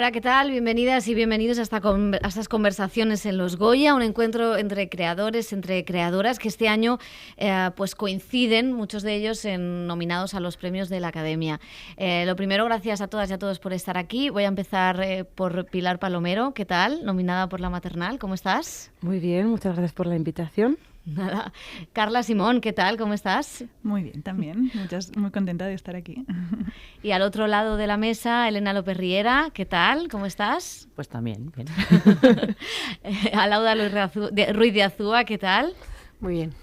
Hola, ¿qué tal? Bienvenidas y bienvenidos a estas conversaciones en los Goya, un encuentro entre creadores, entre creadoras que este año pues coinciden, muchos de ellos nominados a los premios de la Academia. Lo primero, gracias a todas y a todos por estar aquí. Voy a empezar por Pilar Palomero, ¿qué tal? Nominada por La Maternal, ¿cómo estás? Muy bien, muchas gracias por la invitación. Nada. Carla Simón, ¿qué tal? ¿Cómo estás? Muy bien, también. Muy contenta de estar aquí. Y al otro lado de la mesa, Elena López Riera, ¿qué tal? ¿Cómo estás? Pues también, bien. Alauda Ruiz de Azúa, ¿qué tal? Muy bien.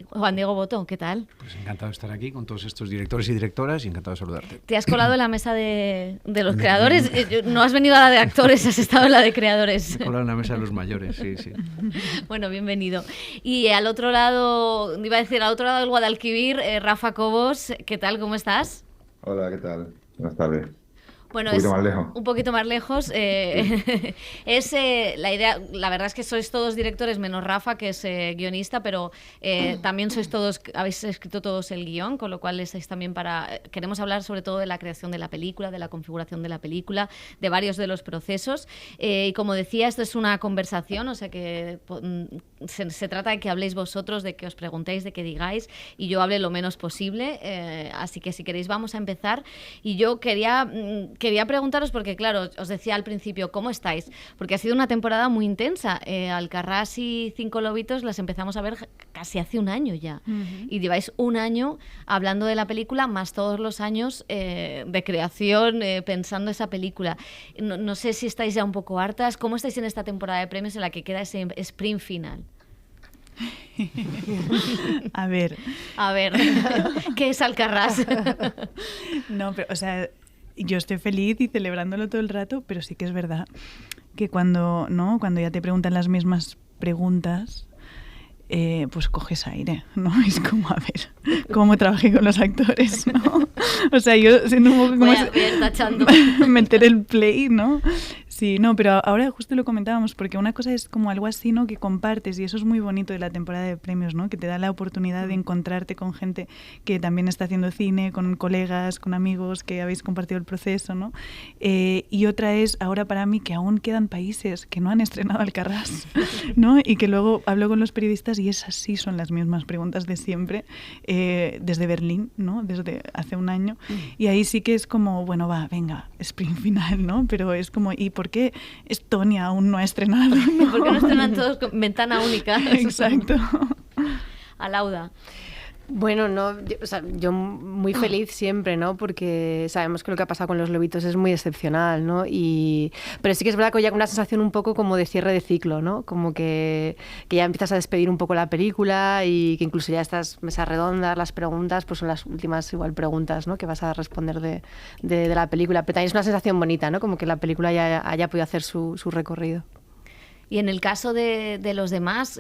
Juan Diego Boto, ¿qué tal? Pues encantado de estar aquí con todos estos directores y directoras y encantado de saludarte. ¿Te has colado en la mesa de los creadores? No has venido a la de actores, has estado en la de creadores. Me he colado en la mesa de los mayores, sí, sí. Bueno, bienvenido. Y al otro lado, iba a decir, al otro lado del Guadalquivir, Rafa Cobos, ¿qué tal? ¿Cómo estás? Hola, ¿qué tal? Buenas tardes. Bueno, un poquito más lejos. Un poquito más lejos. La idea, la verdad es que sois todos directores, menos Rafa, que es guionista, pero también habéis escrito todos el guión, con lo cual estáis también queremos hablar sobre todo de la creación de la película, de la configuración de la película, de varios de los procesos. Y como decía, esto es una conversación, o sea que se trata de que habléis vosotros, de que os preguntéis, de que digáis, y yo hable lo menos posible. Así que si queréis vamos a empezar. Y yo quería preguntaros, porque claro, os decía al principio, ¿cómo estáis? Porque ha sido una temporada muy intensa. Alcarrás y Cinco Lobitos las empezamos a ver casi hace un año ya. Uh-huh. Y lleváis un año hablando de la película, más todos los años de creación, pensando esa película. No sé si estáis ya un poco hartas. ¿Cómo estáis en esta temporada de premios en la que queda ese sprint final? A ver, ¿qué es Alcarrás? No, pero, o sea, yo estoy feliz y celebrándolo todo el rato, pero sí que es verdad que cuando ya te preguntan las mismas preguntas, pues coges aire, ¿no? Es como, a ver, ¿cómo trabajé con los actores, no? O sea, yo siendo un poco como meter el play, ¿no? Sí, no, pero ahora justo lo comentábamos, porque una cosa es como algo así, ¿no?, que compartes, y eso es muy bonito de la temporada de premios, ¿no?, que te da la oportunidad de encontrarte con gente que también está haciendo cine, con colegas, con amigos que habéis compartido el proceso, ¿no? Y otra es, ahora para mí, que aún quedan países que no han estrenado Alcarrás, ¿no? Y que luego hablo con los periodistas y esas sí son las mismas preguntas de siempre, desde Berlín, ¿no?, desde hace un año, y ahí sí que es como, bueno, va, venga, sprint final, ¿no? Pero es como, ¿y por qué Estonia aún no ha estrenado? ¿No? ¿Por qué no estrenan todos con ventana única? Exacto. Alauda. Bueno, yo muy feliz siempre, ¿no? Porque sabemos que lo que ha pasado con los lobitos es muy excepcional, ¿no? Pero sí que es verdad que hoy hay una sensación un poco como de cierre de ciclo, ¿no? Como que ya empiezas a despedir un poco la película y que incluso ya estas mesas redondas, las preguntas, pues son las últimas igual preguntas, ¿no?, que vas a responder de la película. Pero también es una sensación bonita, ¿no? Como que la película ya haya podido hacer su recorrido. Y en el caso de los demás,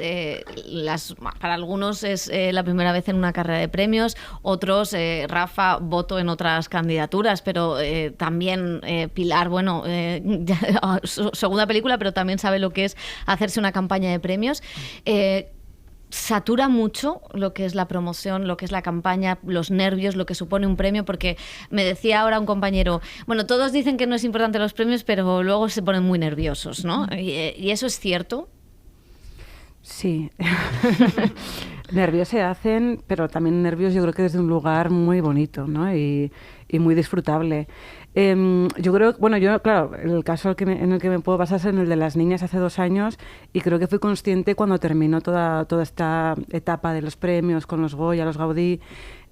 para algunos es la primera vez en una carrera de premios, otros, Rafa, voto en otras candidaturas, pero también Pilar, bueno, segunda película, pero también sabe lo que es hacerse una campaña de premios. Satura mucho lo que es la promoción, lo que es la campaña, los nervios, lo que supone un premio, porque me decía ahora un compañero, bueno, todos dicen que no es importante los premios, pero luego se ponen muy nerviosos, ¿no? ¿Y eso es cierto? Sí. Nervios se hacen, pero también nervios yo creo que desde un lugar muy bonito, ¿no? Y muy disfrutable. Yo creo, claro, el caso en el que me puedo basar es en el de las niñas hace 2 años, y creo que fui consciente cuando terminó toda esta etapa de los premios con los Goya, los Gaudí.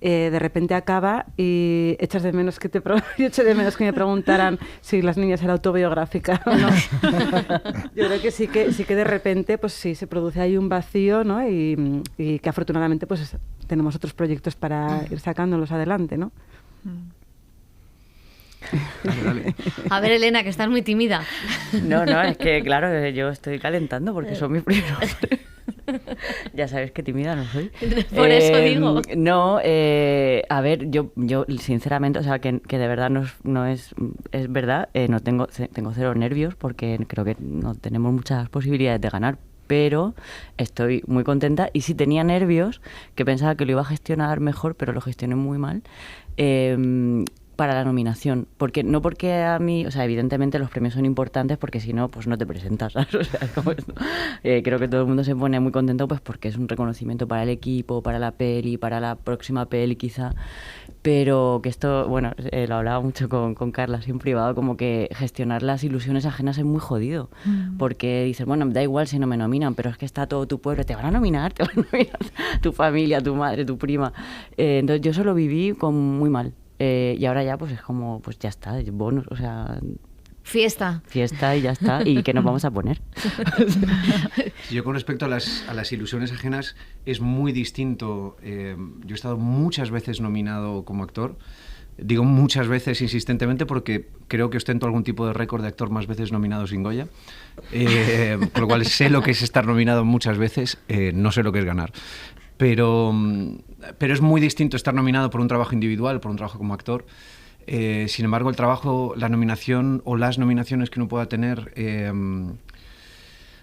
De repente acaba y echas de menos yo eché de menos que me preguntaran si Las niñas era autobiográfica o no. Yo creo que sí que de repente pues sí se produce ahí un vacío, ¿no? Y que afortunadamente pues tenemos otros proyectos para ir sacándolos adelante, ¿no? Dale. A ver, Elena, que estás muy tímida. No, es que claro, yo estoy calentando porque son mis primeros. Ya sabes que tímida no soy. Por eso digo. No, a ver, yo sinceramente, o sea, que de verdad no es verdad, no tengo cero nervios porque creo que no tenemos muchas posibilidades de ganar, pero estoy muy contenta, y sí tenía nervios, que pensaba que lo iba a gestionar mejor, pero lo gestioné muy mal. para la nominación, no porque a mí, o sea, evidentemente los premios son importantes porque si no, pues no te presentas, ¿sabes? O sea, como esto. Creo que todo el mundo se pone muy contento pues porque es un reconocimiento para el equipo, para la peli, para la próxima peli quizá, pero que esto, bueno, lo hablaba mucho con Carla así en privado, como que gestionar las ilusiones ajenas es muy jodido, porque dices, bueno, da igual si no me nominan, pero es que está todo tu pueblo, te van a nominar tu familia, tu madre, tu prima. Entonces yo eso lo viví muy mal. Y ahora ya pues es como, pues ya está, bonus, o sea... Fiesta y ya está, y ¿qué nos vamos a poner? Yo con respecto a las ilusiones ajenas es muy distinto. Yo he estado muchas veces nominado como actor. Digo muchas veces insistentemente porque creo que ostento algún tipo de récord de actor más veces nominado sin Goya. Con lo cual sé lo que es estar nominado muchas veces, no sé lo que es ganar. Pero es muy distinto estar nominado por un trabajo individual, por un trabajo como actor. Sin embargo, la nominación o las nominaciones que uno pueda tener,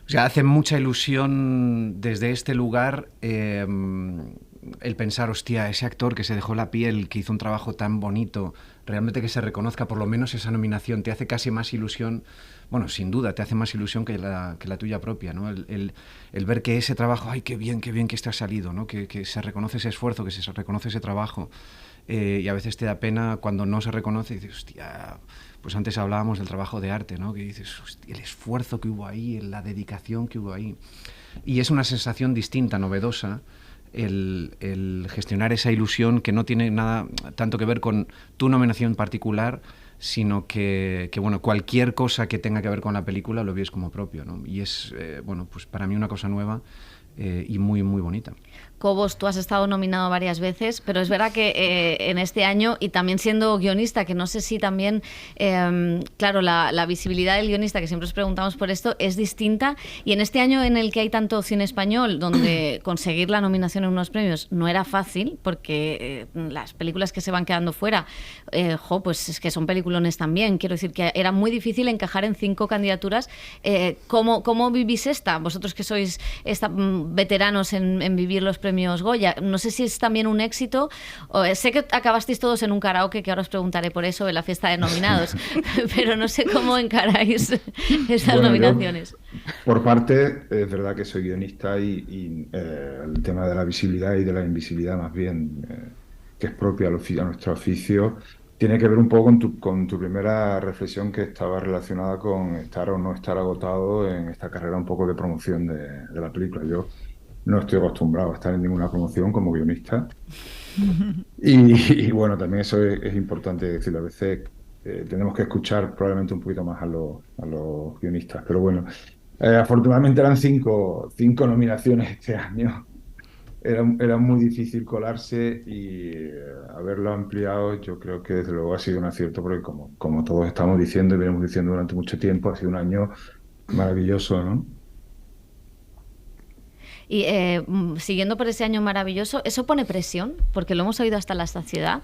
o sea, hace mucha ilusión desde este lugar el pensar, hostia, ese actor que se dejó la piel, que hizo un trabajo tan bonito, realmente que se reconozca por lo menos esa nominación, te hace casi más ilusión. Bueno, sin duda, te hace más ilusión que la tuya propia, ¿no? El ver que ese trabajo, ¡ay, qué bien que esto ha salido!, ¿no? Que se reconoce ese esfuerzo, que se reconoce ese trabajo. Y a veces te da pena cuando no se reconoce y dices, hostia, pues antes hablábamos del trabajo de arte, ¿no? Que dices, hostia, el esfuerzo que hubo ahí, la dedicación que hubo ahí. Y es una sensación distinta, novedosa, el gestionar esa ilusión que no tiene nada tanto que ver con tu nominación particular, sino que bueno, cualquier cosa que tenga que ver con la película lo ves como propio, ¿no? Y es, bueno, pues para mí una cosa nueva y muy, muy bonita. Cobos, tú has estado nominado varias veces, pero es verdad que en este año, y también siendo guionista, que no sé si también, claro, la visibilidad del guionista, que siempre os preguntamos por esto, es distinta, y en este año en el que hay tanto cine español, donde conseguir la nominación en unos premios no era fácil, porque las películas que se van quedando fuera, pues es que son peliculones también, quiero decir que era muy difícil encajar en 5 candidaturas. ¿Cómo vivís esta? Vosotros que sois veteranos en vivir los premios Goya, no sé si es también un éxito. Sé que acabasteis todos en un karaoke, que ahora os preguntaré por eso en la fiesta de nominados, pero no sé cómo encaráis esas nominaciones. Por parte, es verdad que soy guionista y el tema de la visibilidad y de la invisibilidad más bien, que es propia a nuestro oficio, tiene que ver un poco con tu primera reflexión, que estaba relacionada con estar o no estar agotado en esta carrera un poco de promoción de la película. Yo no estoy acostumbrado a estar en ninguna promoción como guionista. Y bueno, también eso es importante decirlo. A veces tenemos que escuchar probablemente un poquito más a los guionistas. Pero bueno, afortunadamente eran cinco nominaciones este año. Era muy difícil colarse y haberlo ampliado yo creo que desde luego ha sido un acierto, porque como todos estamos diciendo y venimos diciendo durante mucho tiempo, ha sido un año maravilloso, ¿no? Y siguiendo por ese año maravilloso, ¿eso pone presión? Porque lo hemos oído hasta la saciedad.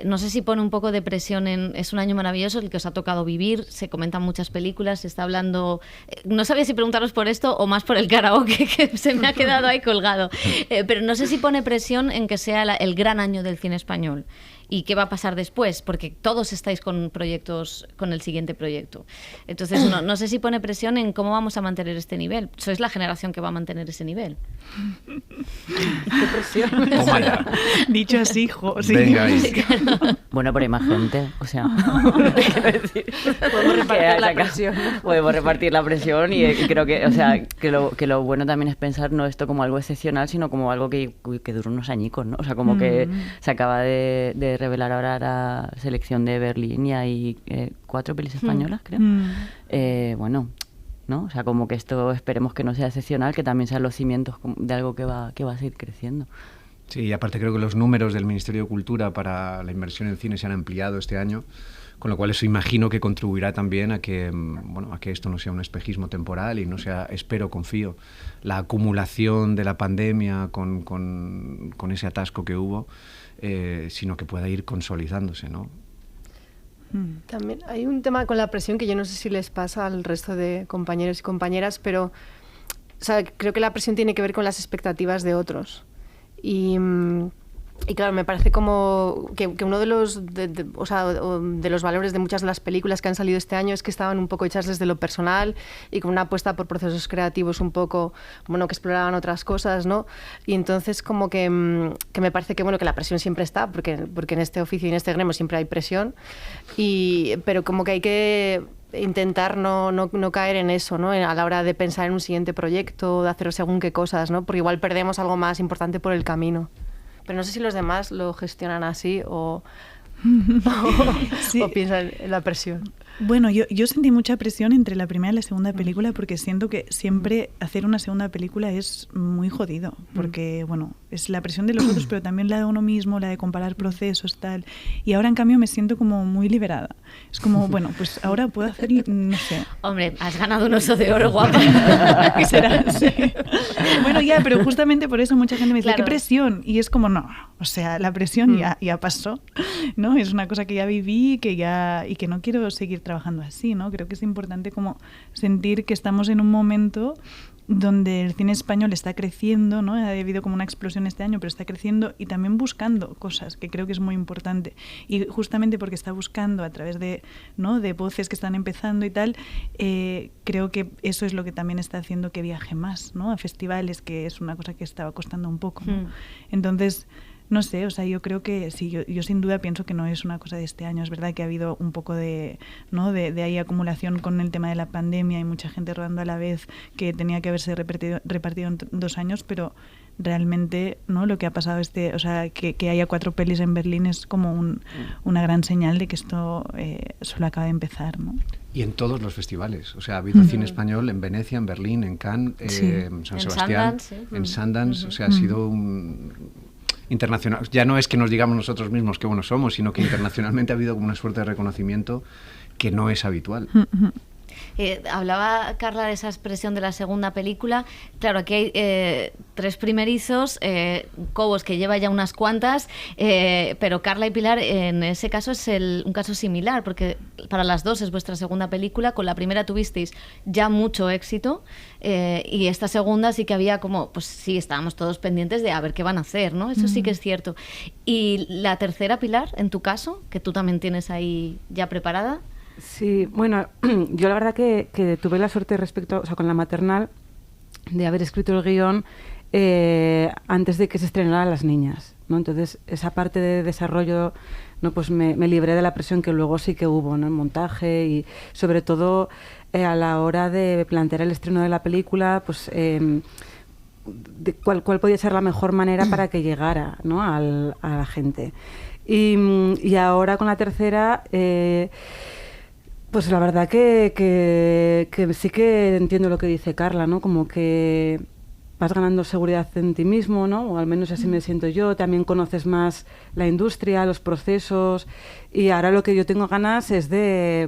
No sé si pone un poco de presión es un año maravilloso el que os ha tocado vivir, se comentan muchas películas, se está hablando... no sabía si preguntaros por esto o más por el karaoke, que se me ha quedado ahí colgado. Pero no sé si pone presión en que sea el gran año del cine español. ¿Y qué va a pasar después? Porque todos estáis con proyectos, con el siguiente proyecto. Entonces, no sé si pone presión en cómo vamos a mantener este nivel. Sois la generación que va a mantener ese nivel. ¿Qué presión? Toma ya. Dicho así, sí. Venga ahí. Claro. Bueno, pero hay más gente, o sea... quiero decir, Podemos repartir la presión. Podemos repartir la presión y creo que, o sea, que lo bueno también es pensar no esto como algo excepcional, sino como algo que dura unos añicos, ¿no? O sea, como que se acaba de revelar ahora la selección de Berlín y hay 4 pelis españolas, creo. Bueno, ¿no? O sea, como que esto esperemos que no sea excepcional, que también sean los cimientos de algo que va a seguir creciendo. Sí, y aparte creo que los números del Ministerio de Cultura para la inversión en cine se han ampliado este año, con lo cual eso imagino que contribuirá también a que, bueno, a que esto no sea un espejismo temporal y no sea, confío, la acumulación de la pandemia con ese atasco que hubo, sino que pueda ir consolidándose, ¿no? También hay un tema con la presión que yo no sé si les pasa al resto de compañeros y compañeras, pero o sea, creo que la presión tiene que ver con las expectativas de otros. Y Y claro, me parece como que uno de los, de los valores de muchas de las películas que han salido este año es que estaban un poco hechas desde lo personal y con una apuesta por procesos creativos un poco, bueno, que exploraban otras cosas, ¿no? Y entonces como que me parece que, bueno, que la presión siempre está, porque en este oficio y en este gremio siempre hay presión, pero como que hay que intentar no caer en eso, ¿no? A la hora de pensar en un siguiente proyecto, de hacer según qué cosas, ¿no? Porque igual perdemos algo más importante por el camino. Pero no sé si los demás lo gestionan así o piensan en la presión. Bueno, yo sentí mucha presión entre la primera y la segunda película porque siento que siempre hacer una segunda película es muy jodido, porque, bueno, es la presión de los otros, pero también la de uno mismo, la de comparar procesos, tal. Y ahora, en cambio, me siento como muy liberada. Es como, bueno, pues ahora puedo hacer, no sé. Hombre, has ganado un Oso de Oro, guapa. ¿Qué será? Sí. Bueno, ya, pero justamente por eso mucha gente me dice, claro. ¿Qué presión? Y es como, no, o sea, la presión ya pasó, ¿no? Es una cosa que ya viví y que no quiero seguir trabajando así, ¿no? Creo que es importante como sentir que estamos en un momento donde el cine español está creciendo, ¿no? Ha habido como una explosión este año, pero está creciendo y también buscando cosas, que creo que es muy importante. Y justamente porque está buscando a través de, ¿no? de voces que están empezando y tal, creo que eso es lo que también está haciendo que viaje más, ¿no? A festivales, que es una cosa que estaba costando un poco, ¿no? Entonces, no sé, o sea, yo creo que sí, yo sin duda pienso que no es una cosa de este año. Es verdad que ha habido un poco de, ¿no? de ahí acumulación con el tema de la pandemia y mucha gente rodando a la vez que tenía que haberse repartido en 2 años, pero realmente, ¿no? Lo que ha pasado o sea, que haya 4 pelis en Berlín es como una gran señal de que esto solo acaba de empezar, ¿no? Y en todos los festivales. O sea, ha habido cine español en Venecia, en Berlín, en Cannes, en San Sebastián, en Sundance. O sea, ha sido un internacional. Ya no es que nos digamos nosotros mismos qué buenos somos, sino que internacionalmente ha habido como una suerte de reconocimiento que no es habitual. Hablaba Carla de esa expresión de la segunda película. Claro, aquí hay 3 primerizos, Cobos que lleva ya unas cuantas, pero Carla y Pilar en ese caso es un caso similar, porque para las dos es vuestra segunda película. Con la primera tuvisteis ya mucho éxito y esta segunda sí que había como, pues sí, estábamos todos pendientes de a ver qué van a hacer, ¿no? Eso sí que es cierto. Y la tercera, Pilar, en tu caso, que tú también tienes ahí ya preparada. Sí, bueno, yo la verdad que tuve la suerte respecto, o sea, con La Maternal, de haber escrito el guión antes de que se estrenara Las Niñas, ¿no? Entonces, esa parte de desarrollo, ¿no? Pues me libré de la presión que luego sí que hubo, ¿no? En montaje y sobre todo a la hora de plantear el estreno de la película, pues de cuál podía ser la mejor manera para que llegara, ¿no? a la gente. Y ahora con la tercera... pues la verdad que sí que entiendo lo que dice Carla, ¿no? Como que vas ganando seguridad en ti mismo, ¿no? O al menos así me siento yo. También conoces más la industria, los procesos. Y ahora lo que yo tengo ganas es de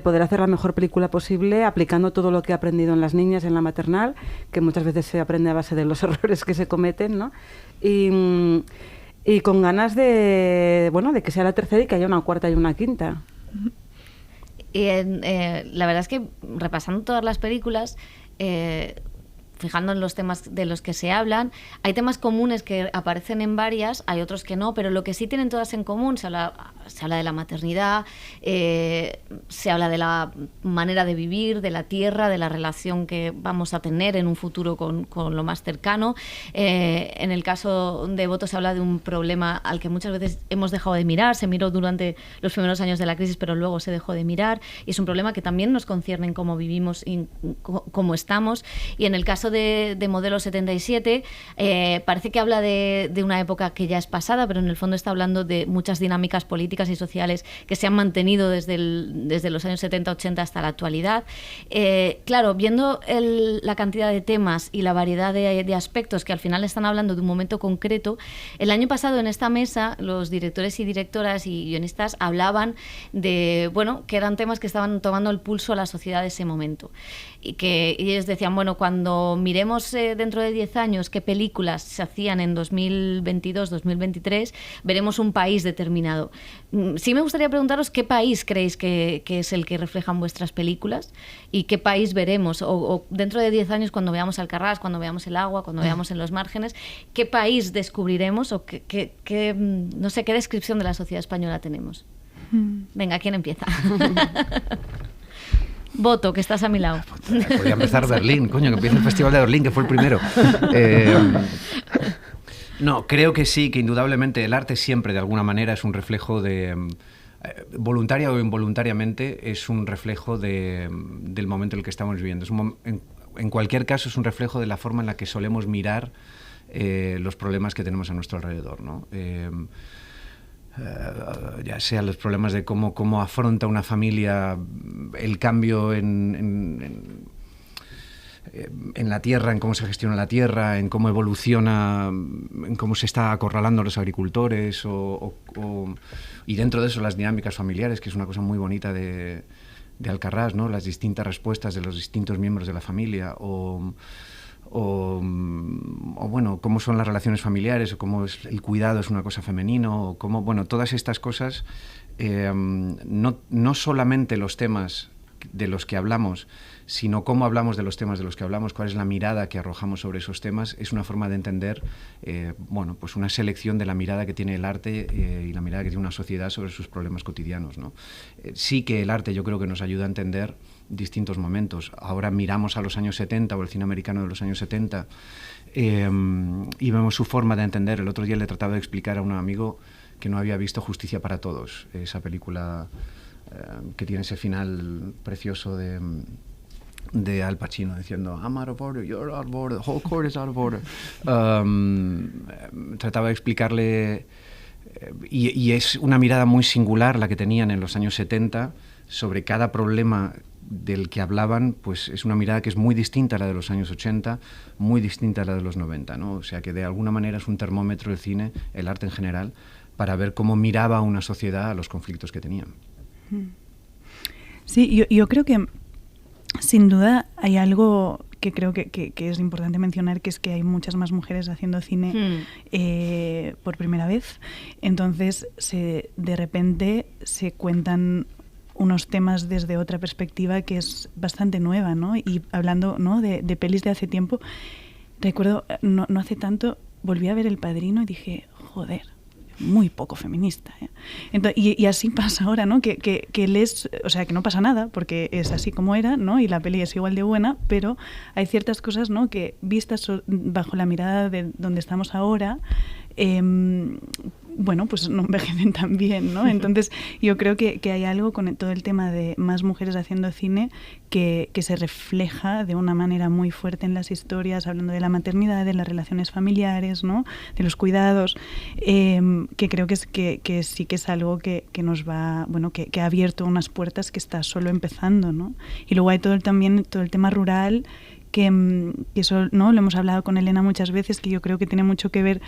poder hacer la mejor película posible aplicando todo lo que he aprendido en Las Niñas, en La Maternal, que muchas veces se aprende a base de los errores que se cometen, ¿no? Y con ganas de que sea la tercera y que haya una cuarta y una quinta. La verdad es que repasando todas las películas, fijando en los temas de los que se hablan, hay temas comunes que aparecen en varias, hay otros que no, pero lo que sí tienen todas en común, se habla de la maternidad, se habla de la manera de vivir, de la tierra, de la relación que vamos a tener en un futuro con lo más cercano. En el caso de Voto se habla de un problema al que muchas veces hemos dejado de mirar, se miró durante los primeros años de la crisis, pero luego se dejó de mirar, y es un problema que también nos concierne en cómo vivimos y cómo estamos. Y en el caso de Modelo 77, parece que habla de una época que ya es pasada, pero en el fondo está hablando de muchas dinámicas políticas y sociales que se han mantenido desde los años 70-80 hasta la actualidad. Claro, viendo la cantidad de temas y la variedad de aspectos que al final están hablando de un momento concreto, el año pasado en esta mesa los directores y directoras y guionistas hablaban de, que eran temas que estaban tomando el pulso a la sociedad de ese momento. Y ellos decían, cuando miremos dentro de 10 años qué películas se hacían en 2022, 2023, veremos un país determinado. Sí me gustaría preguntaros qué país creéis que es el que reflejan vuestras películas y qué país veremos, o dentro de 10 años cuando veamos Alcarrás, cuando veamos El agua, cuando veamos En los márgenes, qué país descubriremos o no sé, qué descripción de la sociedad española tenemos. Venga, ¿quién empieza? Voto, que estás a mi lado. Podría empezar Berlín, coño, que empiece el Festival de Berlín, que fue el primero. No, creo que sí, que indudablemente el arte siempre de alguna manera es un reflejo de... voluntaria o involuntariamente es un reflejo del momento en el que estamos viviendo. En cualquier caso es un reflejo de la forma en la que solemos mirar los problemas que tenemos a nuestro alrededor, ¿no? Ya sea los problemas de cómo afronta una familia el cambio en la tierra, en cómo se gestiona la tierra, en cómo evoluciona, en cómo se está acorralando a los agricultores y dentro de eso las dinámicas familiares, que es una cosa muy bonita de Alcarrás, ¿no? Las distintas respuestas de los distintos miembros de la familia o bueno, cómo son las relaciones familiares, o cómo es el cuidado es una cosa femenino, o cómo, bueno, todas estas cosas, no solamente los temas de los que hablamos, sino cómo hablamos de los temas de los que hablamos, cuál es la mirada que arrojamos sobre esos temas, es una forma de entender, bueno, pues una selección de la mirada que tiene el arte y la mirada que tiene una sociedad sobre sus problemas cotidianos, ¿no? Sí que el arte yo creo que nos ayuda a entender distintos momentos. Ahora miramos a los años 70 o el cine americano de los años 70 y vemos su forma de entender. El otro día le trataba de explicar a un amigo que no había visto Justicia para Todos, esa película que tiene ese final precioso de Al Pacino diciendo I'm out of order, you're out of order, the whole court is out of order. Trataba de explicarle y es una mirada muy singular la que tenían en los años 70 sobre cada problema del que hablaban, pues es una mirada que es muy distinta a la de los años 80, muy distinta a la de los 90, ¿no? O sea que de alguna manera es un termómetro el cine, el arte en general, para ver cómo miraba una sociedad a los conflictos que tenían. Sí, yo creo que sin duda hay algo que creo que es importante mencionar, que es que hay muchas más mujeres haciendo cine por primera vez. Entonces, de repente se cuentan unos temas desde otra perspectiva que es bastante nueva, ¿no? Y hablando, ¿no?, de pelis de hace tiempo, recuerdo, no hace tanto, volví a ver El Padrino y dije, joder, muy poco feminista, ¿eh? Entonces, y así pasa ahora, ¿no? Que lees, o sea, que no pasa nada, porque es así como era, ¿no? Y la peli es igual de buena, pero hay ciertas cosas, ¿no?, que vistas bajo la mirada de donde estamos ahora, bueno, pues no envejecen tan bien, ¿no? Entonces yo creo que hay algo con todo el tema de más mujeres haciendo cine que se refleja de una manera muy fuerte en las historias, hablando de la maternidad, de las relaciones familiares, ¿no?, de los cuidados, que creo que sí que es algo que nos va, bueno, que ha abierto unas puertas que está solo empezando, ¿no? Y luego hay también todo el tema rural, que eso, ¿no?, lo hemos hablado con Elena muchas veces, que yo creo que tiene mucho que ver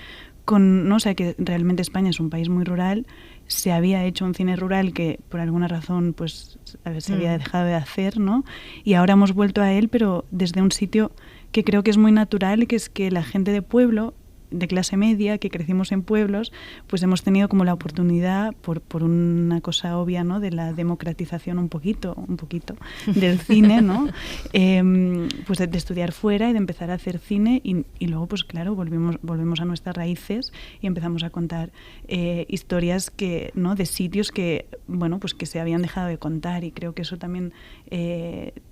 con, ¿no?, o sea, que realmente España es un país muy rural. Se había hecho un cine rural que por alguna razón pues se había dejado de hacer, ¿no? Y ahora hemos vuelto a él, pero desde un sitio que creo que es muy natural, que es que la gente de pueblo, de clase media, que crecimos en pueblos, pues hemos tenido como la oportunidad, por una cosa obvia, ¿no?, de la democratización un poquito del cine, ¿no? Pues de estudiar fuera y de empezar a hacer cine y luego, pues claro, volvemos a nuestras raíces y empezamos a contar historias que, ¿no?, de sitios que, bueno, pues que se habían dejado de contar, y creo que eso también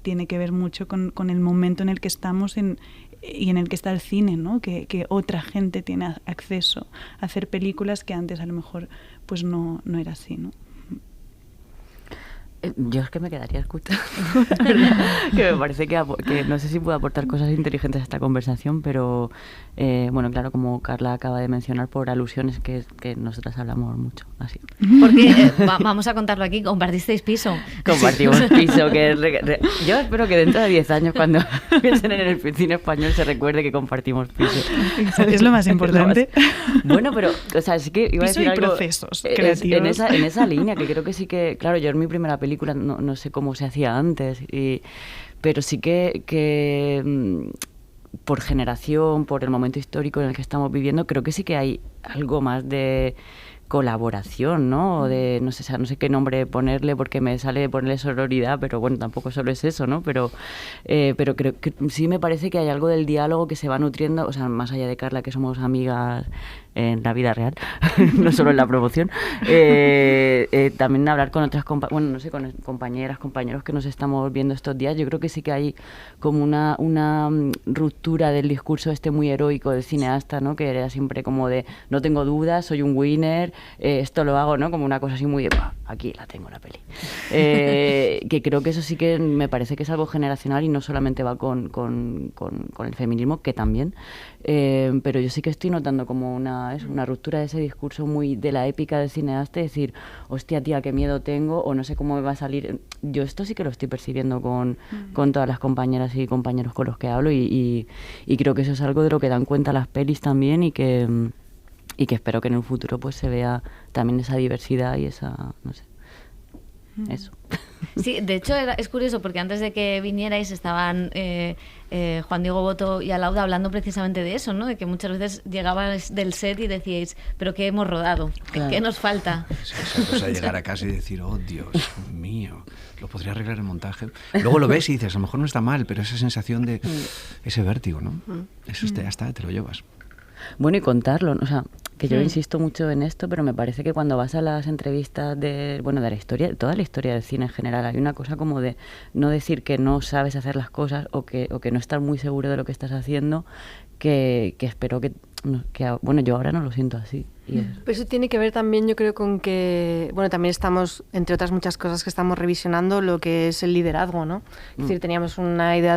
tiene que ver mucho con el momento en el que estamos y en el que está el cine, ¿no? Que otra gente tiene acceso a hacer películas que antes a lo mejor pues no era así, ¿no? Yo es que me quedaría escuchando, que me parece que no sé si puedo aportar cosas inteligentes a esta conversación, pero bueno, claro, como Carla acaba de mencionar, por alusiones que nosotras hablamos mucho, así. Porque vamos a contarlo aquí, compartisteis piso. Compartimos piso, yo espero que dentro de 10 años, cuando piensen en el cine español, se recuerde que compartimos piso. Es lo más importante. Bueno, pero, o sea, sí que iba piso a decir y algo procesos creativos. En esa línea, que creo que sí que, claro, yo en mi primera película no sé cómo se hacía antes, pero sí que por generación, por el momento histórico en el que estamos viviendo, creo que sí que hay algo más de colaboración, ¿no? O de, no sé qué nombre ponerle, porque me sale ponerle sororidad, pero bueno, tampoco solo es eso, ¿no? Pero creo que sí me parece que hay algo del diálogo que se va nutriendo, o sea, más allá de Carla, que somos amigas en la vida real, no solo en la promoción, también hablar con otras con compañeras, compañeros que nos estamos viendo estos días, yo creo que sí que hay como una ruptura del discurso muy heroico del cineasta, ¿no? Que era siempre como de, no tengo dudas, soy un winner, esto lo hago, ¿no? Como una cosa así muy de, aquí la tengo la peli. Que creo que eso sí que me parece que es algo generacional y no solamente va con el feminismo, que también, pero yo sí que estoy notando como una ruptura de ese discurso muy de la épica del cineasta, decir, hostia tía, qué miedo tengo, o no sé cómo me va a salir. Yo esto sí que lo estoy percibiendo con todas las compañeras y compañeros con los que hablo y creo que eso es algo de lo que dan cuenta las pelis también y que espero que en un futuro pues se vea también esa diversidad y esa, no sé, eso. Sí, de hecho es curioso porque antes de que vinierais estaban Juan Diego Boto y Alauda hablando precisamente de eso, ¿no? De que muchas veces llegabais del set y decíais, ¿pero qué hemos rodado? Claro. ¿Qué nos falta? Esa cosa de llegar a casa y decir, oh Dios mío, lo podría arreglar el montaje. Luego lo ves y dices, a lo mejor no está mal, pero esa sensación de ese vértigo, ¿no? Eso ya está, te lo llevas. Bueno, y contarlo, ¿no? O sea, que yo insisto mucho en esto, pero me parece que cuando vas a las entrevistas de la historia, de toda la historia del cine en general, hay una cosa como de no decir que no sabes hacer las cosas o que no estar muy seguro de lo que estás haciendo, que espero que bueno, yo ahora no lo siento así. Pero eso tiene que ver también, yo creo, con que, bueno, también estamos, entre otras muchas cosas que estamos revisionando, lo que es el liderazgo, ¿no? Es decir, teníamos una idea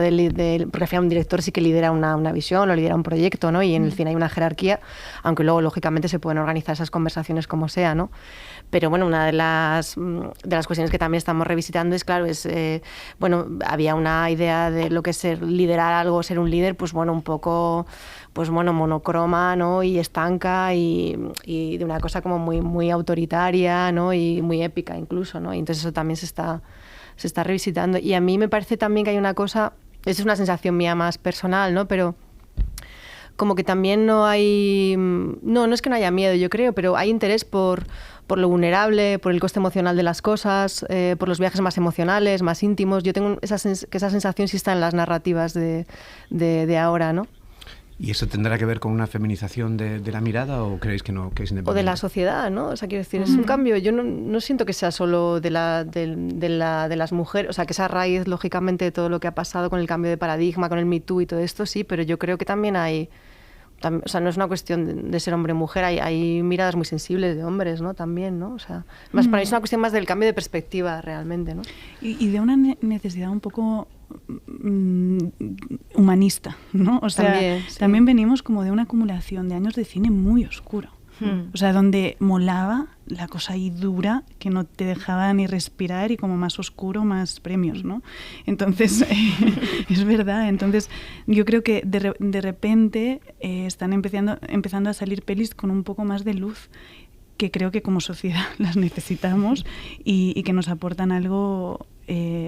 porque al final un director sí que lidera una visión o lidera un proyecto, ¿no? Y en el cine hay una jerarquía, aunque luego, lógicamente, se pueden organizar esas conversaciones como sea, ¿no? Pero, bueno, una de las cuestiones que también estamos revisitando es, claro, bueno, había una idea de lo que es liderar algo, ser un líder, pues, bueno, un poco, pues, bueno, monocroma, ¿no? Y estanca y de una cosa como muy, muy autoritaria, ¿no? Y muy épica incluso, ¿no? Y entonces eso también se está revisitando. Y a mí me parece también que hay una cosa, esa es una sensación mía más personal, ¿no? Pero como que también no hay... No es que no haya miedo, yo creo, pero hay interés por lo vulnerable, por el coste emocional de las cosas, por los viajes más emocionales, más íntimos. Yo tengo que esa sensación sí está en las narrativas de ahora, ¿no? ¿Y eso tendrá que ver con una feminización de la mirada o creéis que no, que es independiente? O de la sociedad, ¿no? O sea, quiero decir, es un cambio. Yo no siento que sea solo de las mujeres, o sea, que esa raíz, lógicamente, de todo lo que ha pasado con el cambio de paradigma, con el Me Too y todo esto, sí, pero yo creo que también hay... O sea, no es una cuestión de ser hombre o mujer, hay miradas muy sensibles de hombres, ¿no? También, ¿no? O sea, más para mí es una cuestión más del cambio de perspectiva, realmente, ¿no? Y de una necesidad un poco humanista, ¿no? O sea, también venimos como de una acumulación de años de cine muy oscuro. O sea, donde molaba la cosa ahí dura, que no te dejaba ni respirar y como más oscuro, más premios, ¿no? Entonces, es verdad. Entonces, yo creo que de repente están empezando a salir pelis con un poco más de luz, que creo que como sociedad las necesitamos y que nos aportan algo,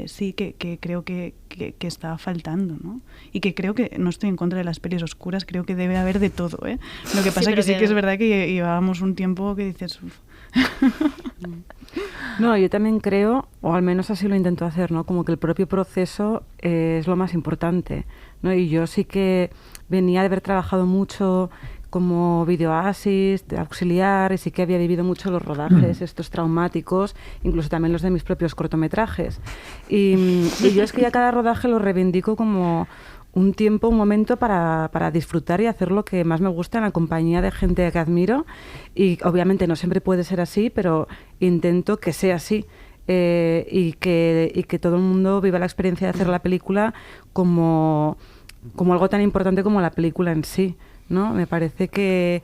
sí, que creo que está faltando, ¿no? Y que creo que no estoy en contra de las pelis oscuras, creo que debe haber de todo, ¿eh? Lo que pasa que sí que es verdad que llevábamos un tiempo que dices... Uf. No, yo también creo, o al menos así lo intento hacer, ¿no? Como que el propio proceso es lo más importante, ¿no? Y yo sí que venía de haber trabajado mucho como videoassist, auxiliar, y sí que había vivido mucho los rodajes estos traumáticos, incluso también los de mis propios cortometrajes. Y yo es que ya cada rodaje lo reivindico como un tiempo, un momento para disfrutar y hacer lo que más me gusta en la compañía de gente que admiro. Y obviamente no siempre puede ser así, pero intento que sea así. Y que todo el mundo viva la experiencia de hacer la película como algo tan importante como la película en sí, ¿no? Me parece que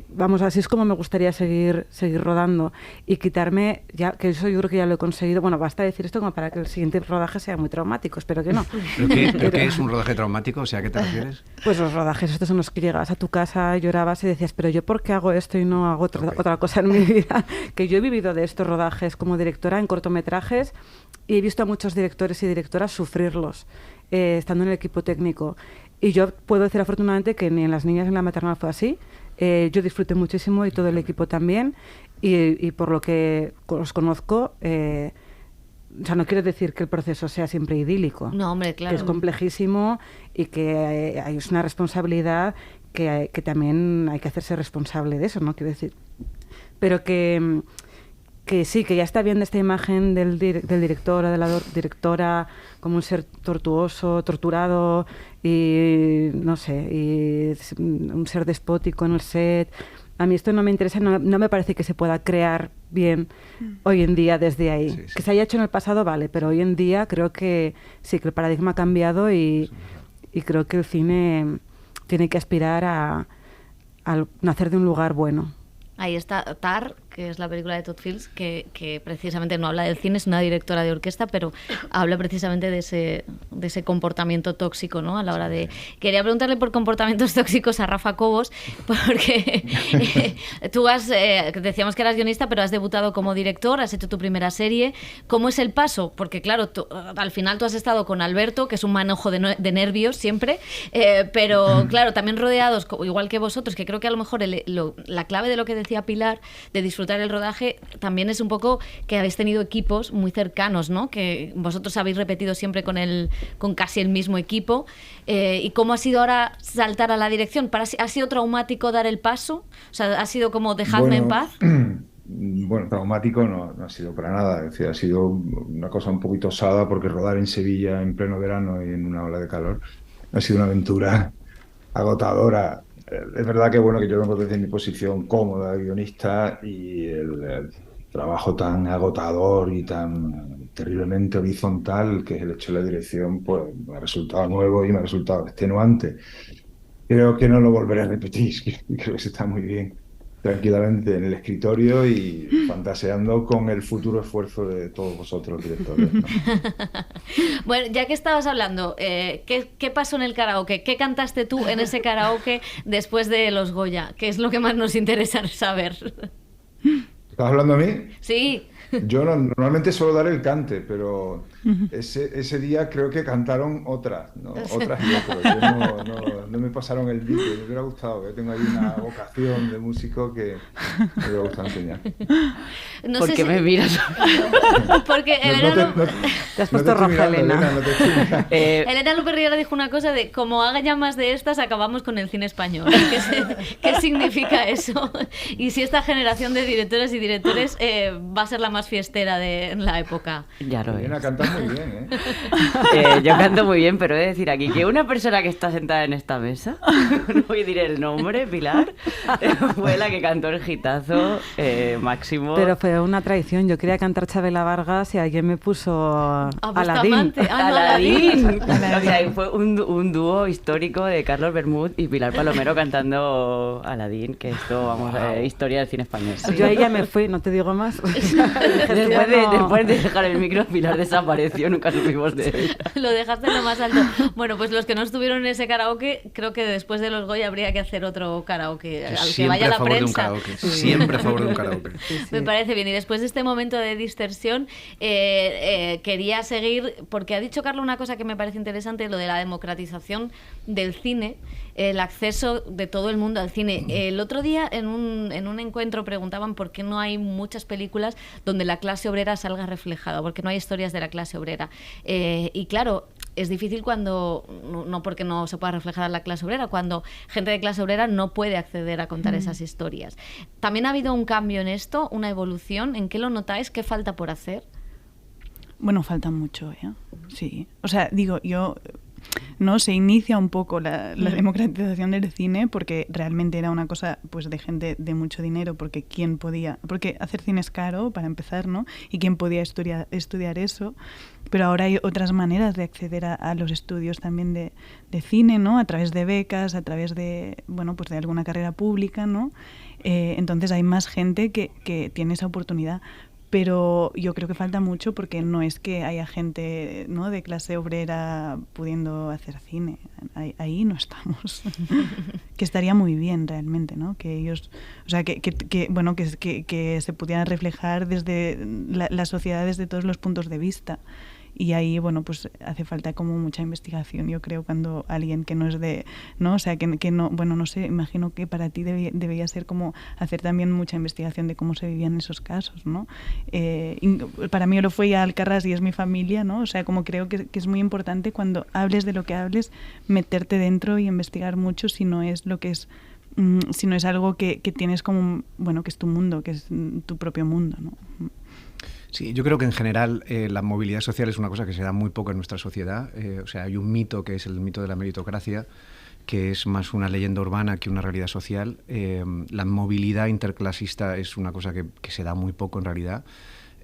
vamos, así es como me gustaría seguir rodando y quitarme, ya que eso yo creo que ya lo he conseguido. Bueno, basta decir esto como para que el siguiente rodaje sea muy traumático, espero que no. ¿Pero qué es un rodaje traumático? O sea, ¿a qué te refieres? Pues los rodajes estos son los que llegabas a tu casa, llorabas y decías, pero yo ¿por qué hago esto y no hago otra cosa en mi vida? Que yo he vivido de estos rodajes como directora en cortometrajes y he visto a muchos directores y directoras sufrirlos estando en el equipo técnico. Y yo puedo decir afortunadamente que ni en Las niñas ni en La maternal fue así. Yo disfruté muchísimo y todo el equipo también. Y por lo que os conozco, o sea, no quiero decir que el proceso sea siempre idílico. No, hombre, claro. Que es complejísimo y que hay una responsabilidad que también hay que hacerse responsable de eso, ¿no? Quiero decir. Pero que sí, que ya está bien de esta imagen del director o de la directora como un ser tortuoso, torturado y, no sé, y un ser despótico en el set. A mí esto no me interesa, no me parece que se pueda crear bien hoy en día desde ahí. Sí. Que se haya hecho en el pasado, vale, pero hoy en día creo que sí, que el paradigma ha cambiado y creo que el cine tiene que aspirar a nacer de un lugar bueno. Ahí está Tar, que es la película de Todd Fields, que precisamente no habla del cine, es una directora de orquesta, pero habla precisamente de ese comportamiento tóxico, ¿no? A la hora de... Quería preguntarle por comportamientos tóxicos a Rafa Cobos, porque tú decíamos que eras guionista, pero has debutado como director, has hecho tu primera serie. ¿Cómo es el paso? Porque claro, al final tú has estado con Alberto, que es un manojo de nervios siempre, pero claro, también rodeados, igual que vosotros, que creo que a lo mejor la clave de lo que decía Pilar, de disfrutar el rodaje, también es un poco que habéis tenido equipos muy cercanos, ¿no? Que vosotros habéis repetido siempre con casi el mismo equipo. ¿Y cómo ha sido ahora saltar a la dirección? ¿Ha sido traumático dar el paso? O sea, ¿ha sido como dejadme en paz? Bueno, traumático no ha sido para nada. Es decir, ha sido una cosa un poquito osada porque rodar en Sevilla en pleno verano y en una ola de calor ha sido una aventura agotadora. Es verdad que bueno que yo vengo desde mi posición cómoda de guionista y el trabajo tan agotador y tan terriblemente horizontal que es el hecho de la dirección, pues me ha resultado nuevo y me ha resultado extenuante. Creo que no lo volveré a repetir, creo que se está muy bien tranquilamente en el escritorio y fantaseando con el futuro esfuerzo de todos vosotros, directores, ¿no? Bueno, ya que estabas hablando, ¿qué pasó en el karaoke? ¿Qué cantaste tú en ese karaoke después de los Goya? ¿Qué es lo que más nos interesa saber? ¿Estás hablando a mí? Sí. Yo normalmente suelo dar el cante, pero ese día creo que cantaron otras, ¿no? Otras y otros. Yo no me pasaron el micro, me hubiera gustado. Yo tengo ahí una vocación de músico que me hubiera gustado enseñar. No ¿Por sé qué me miras? Porque Elena te has puesto roja, Elena. Elena López Riera dijo una cosa de como haga ya más de estas, acabamos con el cine español. ¿Qué significa eso? Y si esta generación de directoras y directores va a ser la más fiestera de la época. Ya lo Elena, cantas muy bien, yo canto muy bien, pero he de decir aquí que una persona que está sentada en esta mesa, no voy a decir el nombre, Pilar, fue la que cantó el hitazo máximo. Pero fue una traición. Yo quería cantar Chabela Vargas y alguien me puso Aladín. Aladín. O sea, fue un dúo histórico de Carlos Bermúdez y Pilar Palomero cantando Aladín, que esto, vamos, historia del cine español. Sí. Yo ahí ya me fui, no te digo más. Después de dejar el micro, Pilar desapareció, nunca supimos de ella. Lo dejaste en lo más alto. Bueno, pues los que no estuvieron en ese karaoke, creo que después de los Goya habría que hacer otro karaoke, al que vaya la prensa. Siempre a favor de un karaoke. Me parece bien. Y después de este momento de distensión, quería seguir, porque ha dicho Carlos una cosa que me parece interesante, lo de la democratización del cine, el acceso de todo el mundo al cine. El otro día en un encuentro preguntaban por qué no hay muchas películas donde la clase obrera salga reflejada, porque no hay historias de la clase obrera. Y claro, es difícil cuando, no porque no se pueda reflejar la clase obrera, cuando gente de clase obrera no puede acceder a contar esas historias. ¿También ha habido un cambio en esto, una evolución? ¿En qué lo notáis? ¿Qué falta por hacer? Bueno, falta mucho, ¿eh? Sí. O sea, digo, yo... ¿no? Se inicia un poco la democratización del cine porque realmente era una cosa pues de gente de mucho dinero porque hacer cine es caro para empezar, ¿no? Y quién podía estudiar eso, pero ahora hay otras maneras de acceder a los estudios también de cine, ¿no? A través de becas, a través de, bueno, pues de alguna carrera pública, ¿no? Entonces hay más gente que tiene esa oportunidad. Pero yo creo que falta mucho porque no es que haya gente, ¿no?, de clase obrera pudiendo hacer cine. Ahí no estamos. Que estaría muy bien realmente, ¿no? Que ellos, o sea, que se pudieran reflejar desde la sociedad desde todos los puntos de vista Y ahí, bueno, pues hace falta como mucha investigación, yo creo, cuando alguien que no es de, ¿no? O sea, que no, bueno, no sé, imagino que para ti debería ser como hacer también mucha investigación de cómo se vivían esos casos, ¿no? Para mí lo fue ya Alcarràs y es mi familia, ¿no? O sea, como creo que es muy importante cuando hables de lo que hables, meterte dentro y investigar mucho si no es lo que es, si no es algo que tienes como, bueno, que es tu mundo, que es tu propio mundo, ¿no? Sí, yo creo que en general la movilidad social es una cosa que se da muy poco en nuestra sociedad. O sea, hay un mito que es el mito de la meritocracia, que es más una leyenda urbana que una realidad social. La movilidad interclasista es una cosa que se da muy poco en realidad.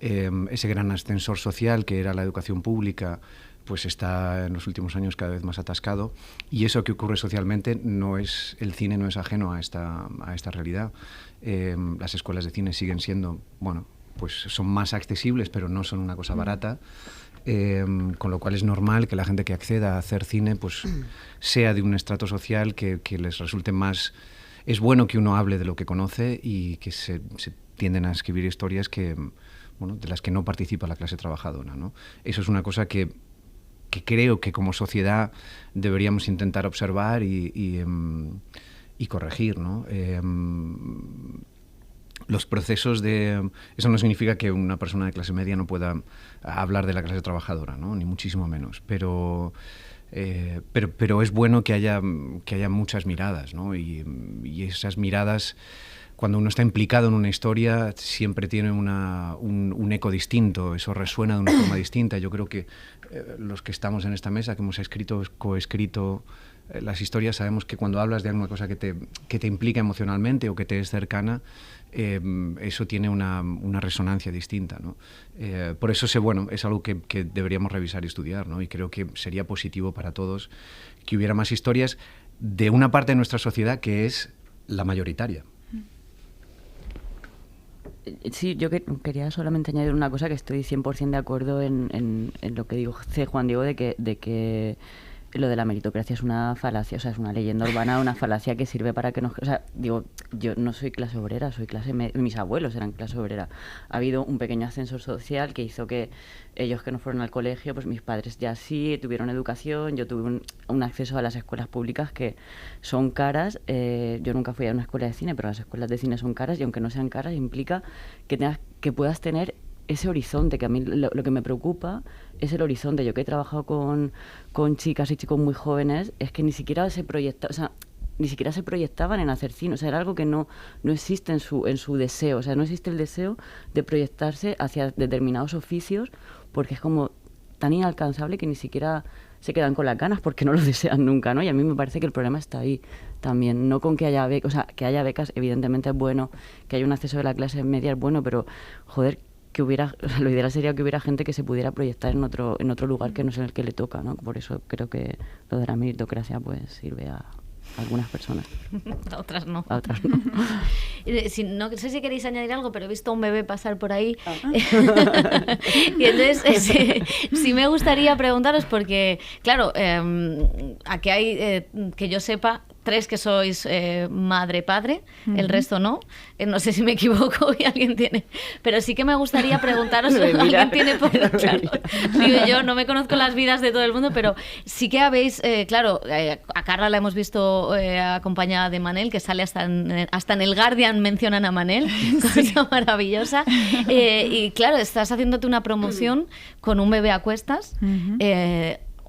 Ese gran ascensor social que era la educación pública, pues está en los últimos años cada vez más atascado, y eso que ocurre socialmente el cine no es ajeno a esta realidad. Las escuelas de cine siguen siendo, bueno, pues son más accesibles, pero no son una cosa barata, con lo cual es normal que la gente que acceda a hacer cine pues sea de un estrato social que les resulte más... Es bueno que uno hable de lo que conoce y que se tienden a escribir historias bueno, de las que no participa la clase trabajadora, ¿no? Eso es una cosa que creo que como sociedad deberíamos intentar observar y corregir, ¿no? Los procesos de... Eso no significa que una persona de clase media no pueda hablar de la clase trabajadora, ¿no? Ni muchísimo menos, pero es bueno que haya muchas miradas, ¿no? Y esas miradas, cuando uno está implicado en una historia, siempre tiene un eco distinto, eso resuena de una forma distinta. Yo creo que los que estamos en esta mesa, que hemos coescrito las historias, sabemos que cuando hablas de alguna cosa que te implica emocionalmente o que te es cercana, eso tiene una resonancia distinta, ¿no? Por eso es algo que deberíamos revisar y estudiar, ¿no? Y creo que sería positivo para todos que hubiera más historias de una parte de nuestra sociedad que es la mayoritaria. Sí, yo quería solamente añadir una cosa, que estoy 100% de acuerdo en lo que dice Juan Diego, de que lo de la meritocracia es una falacia, o sea, es una leyenda urbana, una falacia que sirve para que nos... O sea, digo, yo no soy clase obrera, soy mis abuelos eran clase obrera. Ha habido un pequeño ascenso social que hizo que ellos que no fueron al colegio, pues mis padres ya sí tuvieron educación, yo tuve un acceso a las escuelas públicas que son caras. Yo nunca fui a una escuela de cine, pero las escuelas de cine son caras, y aunque no sean caras, implica que puedas tener ese horizonte, que a mí lo que me preocupa es el horizonte. Yo que he trabajado con chicas y chicos muy jóvenes, es que ni siquiera se proyectaban en hacer cine. O sea, era algo que no existe en su deseo. O sea, no existe el deseo de proyectarse hacia determinados oficios, porque es como tan inalcanzable que ni siquiera se quedan con las ganas porque no lo desean nunca, ¿no? Y a mí me parece que el problema está ahí también, no con que haya becas. O sea, que haya becas evidentemente es bueno, que haya un acceso de la clase media es bueno, pero joder, lo ideal sería que hubiera gente que se pudiera proyectar en otro lugar que no es el que le toca, ¿no? Por eso creo que lo de la meritocracia pues sirve a algunas personas. A otras no. A otras no. No sé si queréis añadir algo, pero he visto a un bebé pasar por ahí. Y entonces sí me gustaría preguntaros, porque claro, aquí hay, que yo sepa, 3 que sois madre-padre, el resto no. No sé si me equivoco y alguien tiene... Pero sí que me gustaría preguntaros, ¿alguien tiene por... Claro, digo, yo no me conozco las vidas de todo el mundo, pero sí que habéis, claro, a Carla la hemos visto acompañada de Manel, que sale hasta en el Guardian mencionan a Manel, cosa maravillosa. Y claro, estás haciéndote una promoción con un bebé a cuestas.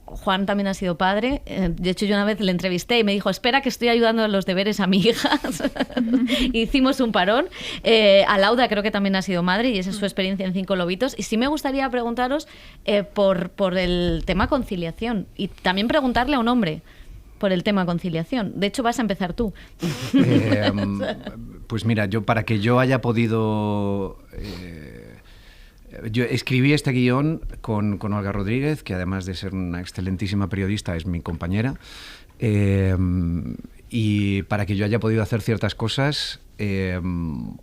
Juan también ha sido padre. De hecho, yo una vez le entrevisté y me dijo, espera que estoy ayudando a los deberes a mi hija. Hicimos un parón. A Lauda creo que también ha sido madre y esa es su experiencia en 5 lobitos. Y sí me gustaría preguntaros por el tema conciliación, y también preguntarle a un hombre por el tema conciliación. De hecho, vas a empezar tú. Pues mira, para que yo haya podido... Yo escribí este guión con Olga Rodríguez, que además de ser una excelentísima periodista es mi compañera, y para que yo haya podido hacer ciertas cosas,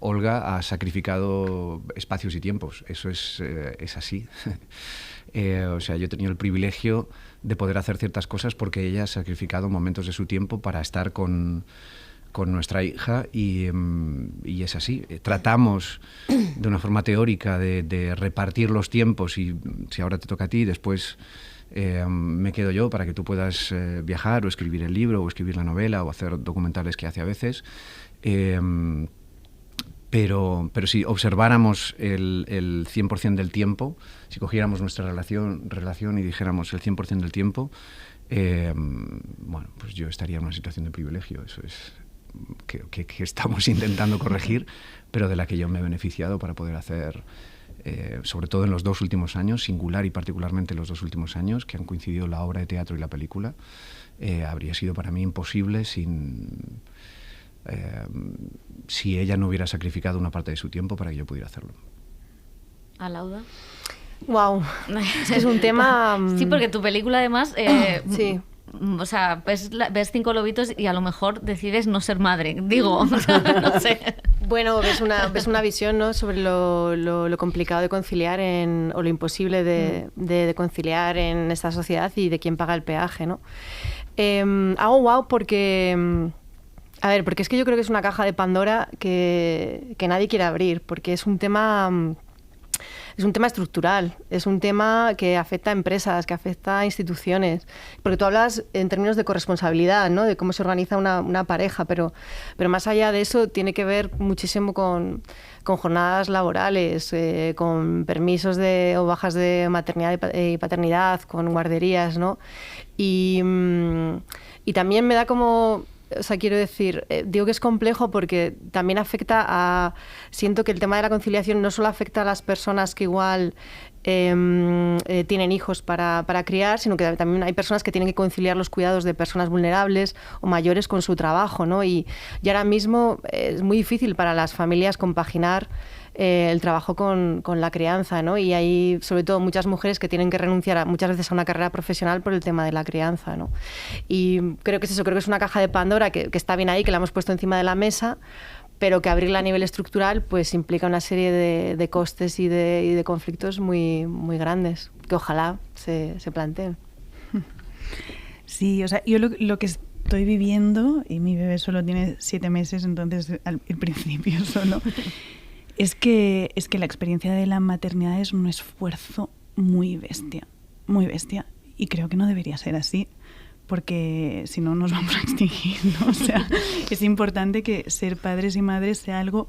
Olga ha sacrificado espacios y tiempos. Eso es así. O sea, yo he tenido el privilegio de poder hacer ciertas cosas porque ella ha sacrificado momentos de su tiempo para estar con con nuestra hija y es así. Tratamos de una forma teórica de repartir los tiempos y si ahora te toca a ti, después me quedo yo para que tú puedas viajar o escribir el libro o escribir la novela o hacer documentales que hace a veces. Pero si observáramos el 100% del tiempo, si cogiéramos nuestra relación y dijéramos el 100% del tiempo, bueno, pues yo estaría en una situación de privilegio. Eso es que estamos intentando corregir, pero de la que yo me he beneficiado para poder hacer, sobre todo en los 2 últimos años, singular y particularmente los 2 últimos años, que han coincidido la obra de teatro y la película, habría sido para mí imposible si ella no hubiera sacrificado una parte de su tiempo para que yo pudiera hacerlo. ¿Alauda? Wow, es un tema... Sí, porque tu película además... sí. O sea, ves 5 lobitos y a lo mejor decides no ser madre, digo, o sea, no sé. Bueno, ves una visión, ¿no?, sobre lo complicado de conciliar o lo imposible de conciliar en esta sociedad y de quién paga el peaje, ¿no? Hago wow porque... A ver, porque es que yo creo que es una caja de Pandora que nadie quiere abrir, porque es un tema estructural, es un tema que afecta a empresas, que afecta a instituciones, porque tú hablas en términos de corresponsabilidad, ¿no?, de cómo se organiza una pareja, pero más allá de eso tiene que ver muchísimo con jornadas laborales, con permisos o bajas de maternidad y paternidad, con guarderías, ¿no? Y también me da como... O sea, quiero decir, digo que es complejo porque también siento que el tema de la conciliación no solo afecta a las personas que igual tienen hijos para criar, sino que también hay personas que tienen que conciliar los cuidados de personas vulnerables o mayores con su trabajo, ¿no? Y ahora mismo es muy difícil para las familias compaginar el trabajo con la crianza, ¿no? Y hay sobre todo muchas mujeres que tienen que renunciar muchas veces a una carrera profesional por el tema de la crianza, ¿no? Y creo que es eso, creo que es una caja de Pandora que está bien ahí, que la hemos puesto encima de la mesa, pero que abrirla a nivel estructural pues implica una serie de costes y de conflictos muy, muy grandes, que ojalá se planteen. Sí, o sea, yo lo que estoy viviendo, y mi bebé solo tiene 7 meses, entonces al principio solo... Es que la experiencia de la maternidad es un esfuerzo muy bestia, y creo que no debería ser así, porque si no nos vamos a extinguir, ¿no? O sea, es importante que ser padres y madres sea algo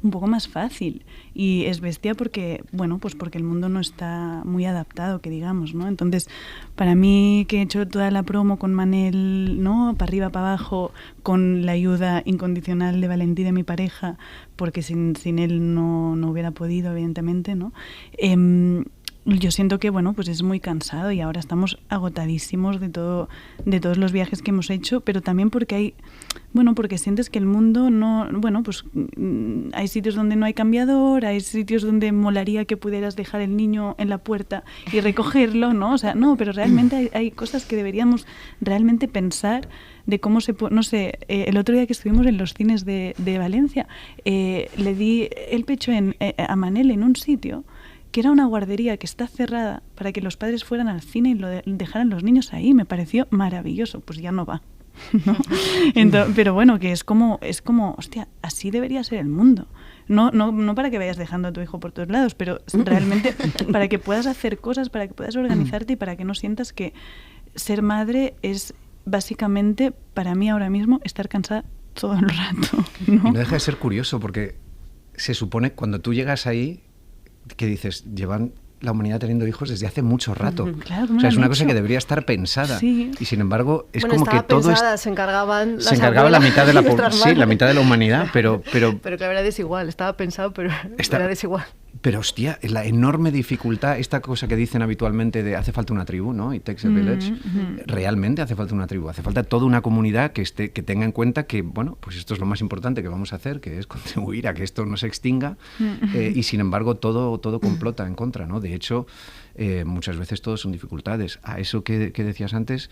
un poco más fácil, y es bestia porque, bueno, pues porque el mundo no está muy adaptado, que digamos, ¿no? Entonces, para mí, que he hecho toda la promo con Manel, ¿no?, para arriba, para abajo, con la ayuda incondicional de Valentí, de mi pareja, porque sin él no hubiera podido, evidentemente, ¿no? Yo siento que, bueno, pues es muy cansado y ahora estamos agotadísimos de todos los viajes que hemos hecho, pero también porque porque sientes que el mundo no, bueno, pues hay sitios donde no hay cambiador, hay sitios donde molaría que pudieras dejar el niño en la puerta y recogerlo, ¿no? O sea, no, pero realmente hay cosas que deberíamos realmente pensar de cómo no sé, el otro día que estuvimos en los cines de Valencia, le di el pecho a Manel en un sitio que era una guardería que está cerrada para que los padres fueran al cine y dejaran los niños ahí. Me pareció maravilloso. Pues ya no va, ¿no? Entonces, pero bueno, que es como, hostia, así debería ser el mundo. No para que vayas dejando a tu hijo por todos lados, pero realmente para que puedas hacer cosas, para que puedas organizarte y para que no sientas que ser madre es básicamente, para mí ahora mismo, estar cansada todo el rato, ¿no? Y no deja de ser curioso porque se supone cuando tú llegas ahí que dices, llevan la humanidad teniendo hijos desde hace mucho rato. Claro, o sea, es una cosa que debería estar pensada. Sí. Y sin embargo, es bueno, como que todo se encargaba la mitad de la mitad de la humanidad, pero que la verdad es igual, estaba pensado, pero la verdad es igual. Pero hostia, la enorme dificultad, esta cosa que dicen habitualmente de hace falta una tribu, ¿no? It takes a village. Realmente hace falta una tribu, hace falta toda una comunidad que tenga en cuenta que, bueno, pues esto es lo más importante que vamos a hacer, que es contribuir a que esto no se extinga, y sin embargo todo complota en contra, ¿no? De hecho, muchas veces todo son dificultades. A eso que decías antes,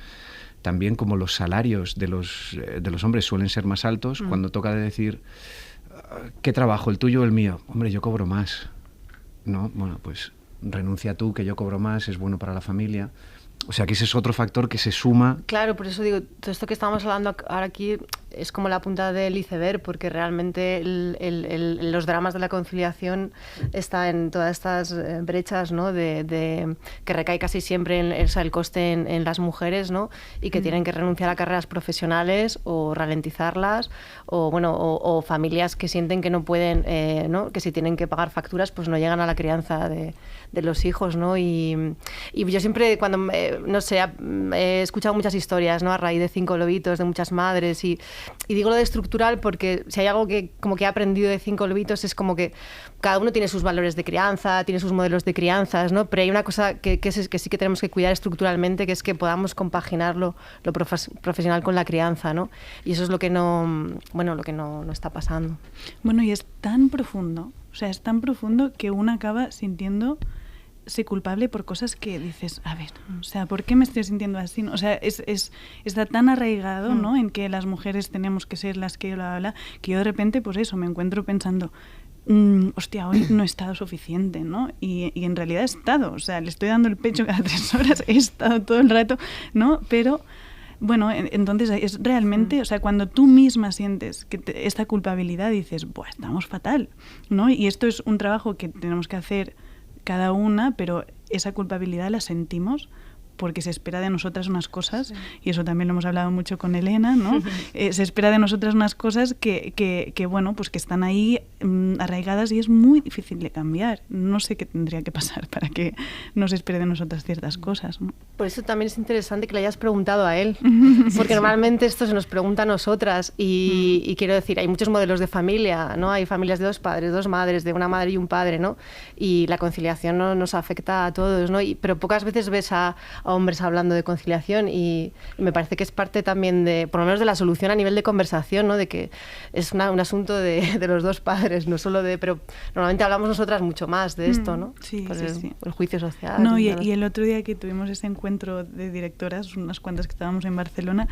también como los salarios de los hombres suelen ser más altos, cuando toca de decir, ¿qué trabajo, el tuyo o el mío? Hombre, yo cobro más. No, bueno, pues renuncia tú, que yo cobro más, es bueno para la familia. O sea que ese es otro factor que se suma. Claro, por eso digo, todo esto que estamos hablando ahora aquí es como la punta del iceberg, porque realmente los dramas de la conciliación está en todas estas brechas, ¿no? de que recae casi siempre el coste en las mujeres, ¿no? Y que tienen que renunciar a carreras profesionales o ralentizarlas, o bueno, o familias que sienten que no pueden, ¿no? Que si tienen que pagar facturas, pues no llegan a la crianza de los hijos, ¿no? Y yo siempre, cuando, no sé, he escuchado muchas historias, ¿no? A raíz de 5 lobitos, de muchas madres, y digo lo de estructural porque si hay algo que como que he aprendido de 5 lobitos es como que cada uno tiene sus valores de crianza, tiene sus modelos de crianzas, ¿no? Pero hay una cosa que sí que tenemos que cuidar estructuralmente, que es que podamos compaginar lo profesional con la crianza, ¿no? Y eso es lo que no está pasando. Bueno, y es tan profundo, o sea, es tan profundo que uno acaba sintiéndose culpable por cosas que dices, a ver, o sea, ¿por qué me estoy sintiendo así? O sea, está tan arraigado, ¿no? En que las mujeres tenemos que ser las que bla, bla, bla, que yo de repente, pues eso, me encuentro pensando, hostia, hoy no he estado suficiente, ¿no? Y en realidad he estado, o sea, le estoy dando el pecho cada 3 horas, he estado todo el rato, ¿no? Pero bueno, entonces es realmente, o sea, cuando tú misma sientes que esta culpabilidad, dices, buah, estamos fatal, ¿no? Y esto es un trabajo que tenemos que hacer cada una, pero esa culpabilidad la sentimos porque se espera de nosotras unas cosas, y eso también lo hemos hablado mucho con Elena, ¿no? Se espera de nosotras unas cosas que bueno, pues que están ahí arraigadas y es muy difícil de cambiar. No sé qué tendría que pasar para que no se espere de nosotras ciertas cosas, ¿no? Por eso también es interesante que le hayas preguntado a él, porque normalmente esto se nos pregunta a nosotras y quiero decir, hay muchos modelos de familia, ¿no? Hay familias de 2 padres, 2 madres, de una madre y un padre, ¿no? Y la conciliación no nos afecta a todos, ¿no? Pero pocas veces ves a hombres hablando de conciliación y me parece que es parte también de, por lo menos de la solución a nivel de conversación, ¿no? De que es un asunto de los 2 padres, no solo de, pero normalmente hablamos nosotras mucho más de esto, ¿no? Sí, por sí. el juicio social. No, y el otro día que tuvimos ese encuentro de directoras, unas cuantas que estábamos en Barcelona,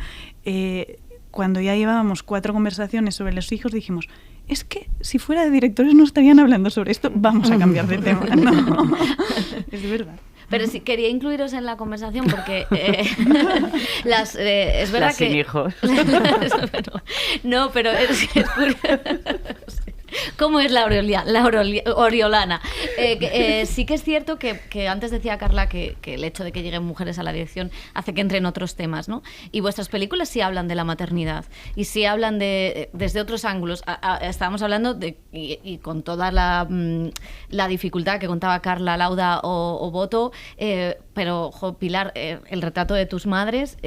cuando ya llevábamos 4 conversaciones sobre los hijos, dijimos, es que si fuera de directores no estarían hablando sobre esto, vamos a cambiar de tema. No, es verdad. Pero sí, quería incluiros en la conversación porque es verdad las que... sin hijos. No, pero es curioso. ¿Cómo es la Oriolana? Sí que es cierto que antes decía Carla que el hecho de que lleguen mujeres a la dirección hace que entren otros temas, ¿no? Y vuestras películas sí hablan de la maternidad y sí hablan desde otros ángulos. Estábamos hablando y con toda la dificultad que contaba Carla, Lauda o Boto, pero Pilar, el retrato de tus madres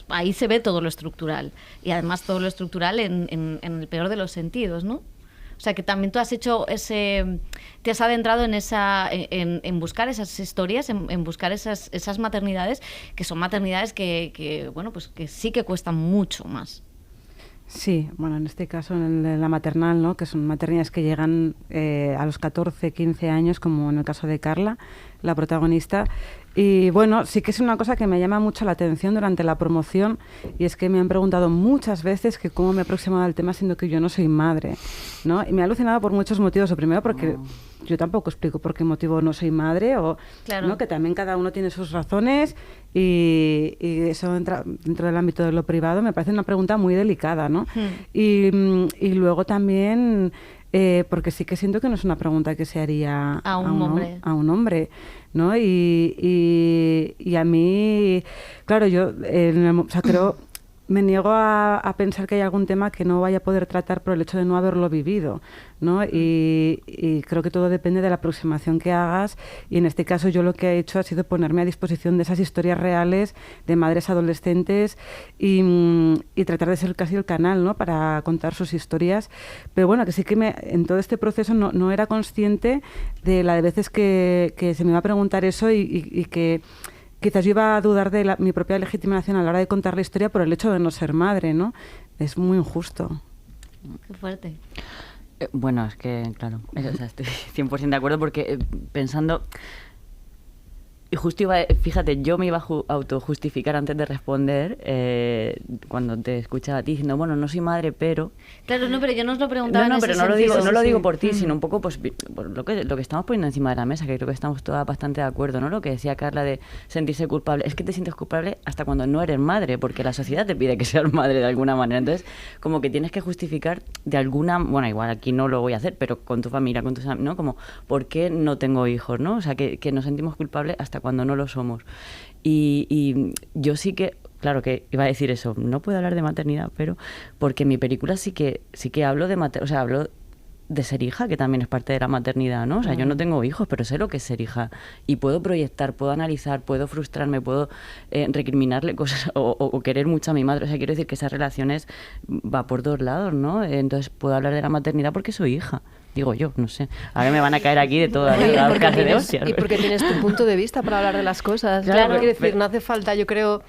ahí se ve todo lo estructural y además todo lo estructural en el peor de los sentidos, ¿no? O sea, que también tú has hecho te has adentrado en buscar esas historias, en buscar esas maternidades, que son maternidades que bueno, pues que sí que cuestan mucho más. Sí, bueno, en este caso, en la maternal, ¿no? Que son maternidades que llegan a los 14, 15 años, como en el caso de Carla, la protagonista. Y bueno, sí que es una cosa que me llama mucho la atención durante la promoción, y es que me han preguntado muchas veces que cómo me he aproximado al tema siendo que yo no soy madre, ¿no? Y me ha alucinado por muchos motivos. O primero porque yo tampoco explico por qué motivo no soy madre, o claro, ¿no? Que también cada uno tiene sus razones y eso entra dentro del ámbito de lo privado. Me parece una pregunta muy delicada, ¿no? Y luego también... porque sí que siento que no es una pregunta que se haría a un hombre, ¿no? Y a mí, claro, yo creo, me niego a pensar que hay algún tema que no vaya a poder tratar por el hecho de no haberlo vivido, ¿no? Y creo que todo depende de la aproximación que hagas, y en este caso yo lo que he hecho ha sido ponerme a disposición de esas historias reales de madres adolescentes y tratar de ser casi el canal, ¿no? Para contar sus historias. Pero bueno, que sí que en todo este proceso no era consciente de la de veces que se me iba a preguntar eso y que quizás yo iba a dudar de mi propia legitimación a la hora de contar la historia por el hecho de no ser madre, ¿no? Es muy injusto. Qué fuerte. Bueno, es que, claro, o sea, estoy 100% de acuerdo porque pensando... Y justo fíjate, yo me iba a autojustificar antes de responder cuando te escuchaba a ti diciendo, bueno, no soy madre, pero... Claro, no, pero yo no os lo preguntaba. No, en pero ese no lo sentido. digo por ti, sino un poco pues por lo que estamos poniendo encima de la mesa, que creo que estamos todas bastante de acuerdo, ¿no? Lo que decía Carla de sentirse culpable. Es que te sientes culpable hasta cuando no eres madre, porque la sociedad te pide que seas madre de alguna manera. Entonces, como que tienes que justificar de alguna... Bueno, igual aquí no lo voy a hacer, pero con tu familia, con tus amigos, ¿no? Como, ¿por qué no tengo hijos, no? O sea, que nos sentimos culpables hasta cuando no lo somos. Y yo sí que, claro que iba a decir eso, no puedo hablar de maternidad, pero porque en mi película sí que hablo de maternidad, o sea, hablo de ser hija, que también es parte de la maternidad, ¿no? O sea, yo no tengo hijos, pero sé lo que es ser hija y puedo proyectar, puedo analizar, puedo frustrarme, puedo recriminarle cosas o querer mucho a mi madre. O sea, quiero decir que esas relaciones va por dos lados, ¿no? Entonces puedo hablar de la maternidad porque soy hija. Digo yo, no sé. Ahora me van a caer aquí de todas las clases de hostias. Y porque tienes tu punto de vista para hablar de las cosas. Claro, quiero decir, no hace falta, yo creo...